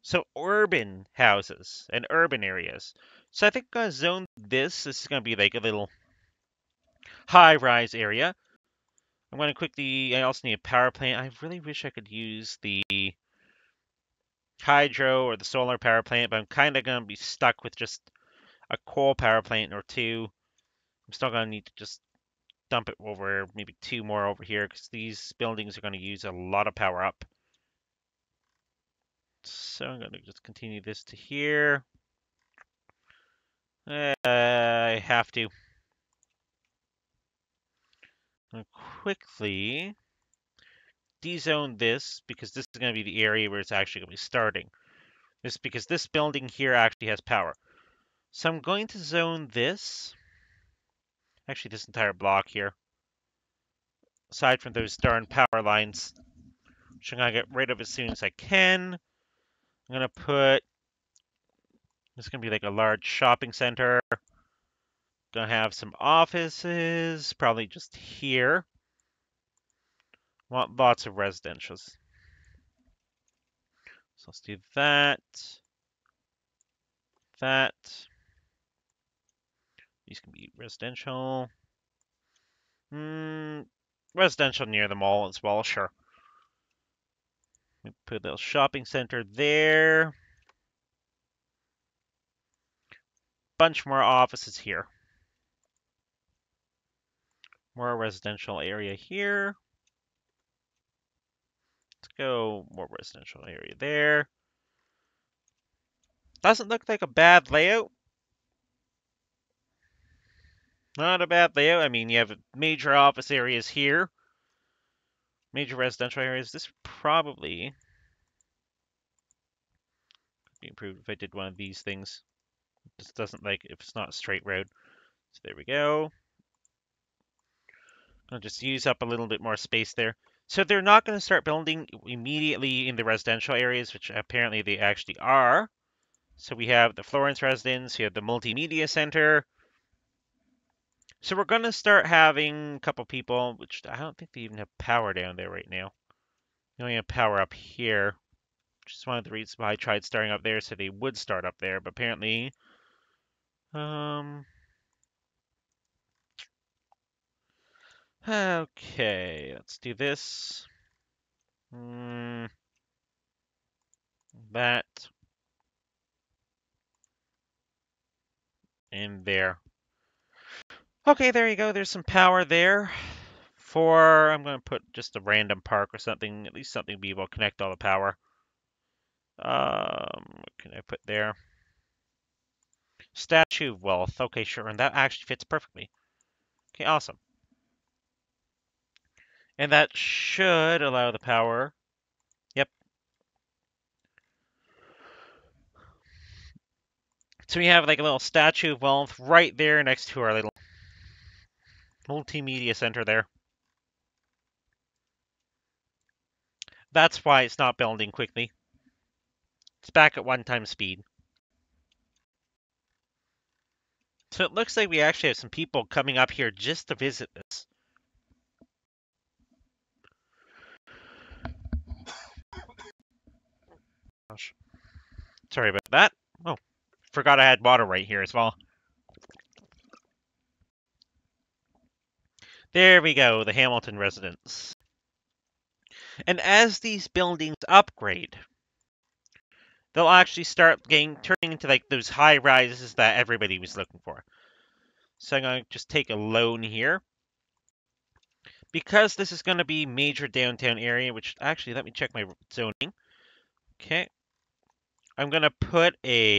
So urban houses and urban areas. So I think I'm going to zone this. This is going to be like a little high-rise area. I'm going to quickly... I also need a power plant. I really wish I could use the hydro or the solar power plant, but I'm kind of going to be stuck with just a coal power plant or two. I'm still going to need to just dump it over, maybe two more over here, because these buildings are going to use a lot of power up. So I'm going to just continue this to here. I have to. I'm quickly dezone this, because this is going to be the area where it's actually going to be starting. This because this building here actually has power. So I'm going to zone this. Actually, this entire block here. Aside from those darn power lines, which I'm going to get rid of as soon as I can. I'm going to put... This is going to be like a large shopping center. Going to have some offices, probably just here. Want lots of residentials. So let's do that. That. These can be residential. Residential near the mall as well, sure. We put a little shopping center there. Bunch more offices here. More residential area here. Let's go more residential area there. Doesn't look like a bad layout. Not a bad layout. I mean, you have major office areas here. Major residential areas. This probably be improved if I did one of these things. This doesn't like if it's not a straight road. So there we go. I'll just use up a little bit more space there. So they're not going to start building immediately in the residential areas, which apparently they actually are. So we have the Florence residence, we have the multimedia center. So we're going to start having a couple people, which I don't think they even have power down there right now. They only have power up here, which is one of the reasons why I tried starting up there, so they would start up there. But apparently, okay, let's do this. That. And there. Okay, there you go. There's some power there. I'm going to put just a random park or something, at least something to be able to connect all the power. What can I put there? Statue of Wealth. Okay, sure, and that actually fits perfectly. Okay, awesome. And that should allow the power. Yep. So we have like a little Statue of Wealth right there next to our little multimedia center there. That's why it's not building quickly. It's back at 1 time speed. So it looks like we actually have some people coming up here just to visit this. Gosh. Sorry about that. Oh, forgot I had water right here as well. There we go, the Hamilton residence. And as these buildings upgrade, they'll actually start turning into like those high rises that everybody was looking for. So I'm going to just take a loan here. Because this is going to be major downtown area, which actually, let me check my zoning. Okay. I'm going to put a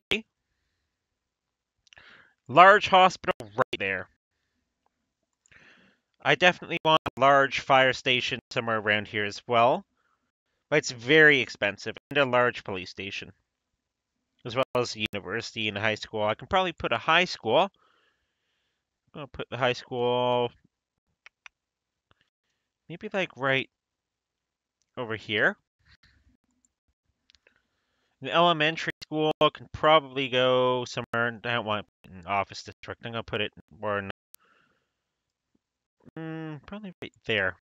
large hospital right there. I definitely want a large fire station somewhere around here as well. But it's very expensive. And a large police station. As well as a university and a high school. I can probably put a high school. I'm going to put the high school maybe like right over here. The elementary school can probably go somewhere. I don't want it in office district. I'm going to put it more in, probably right there.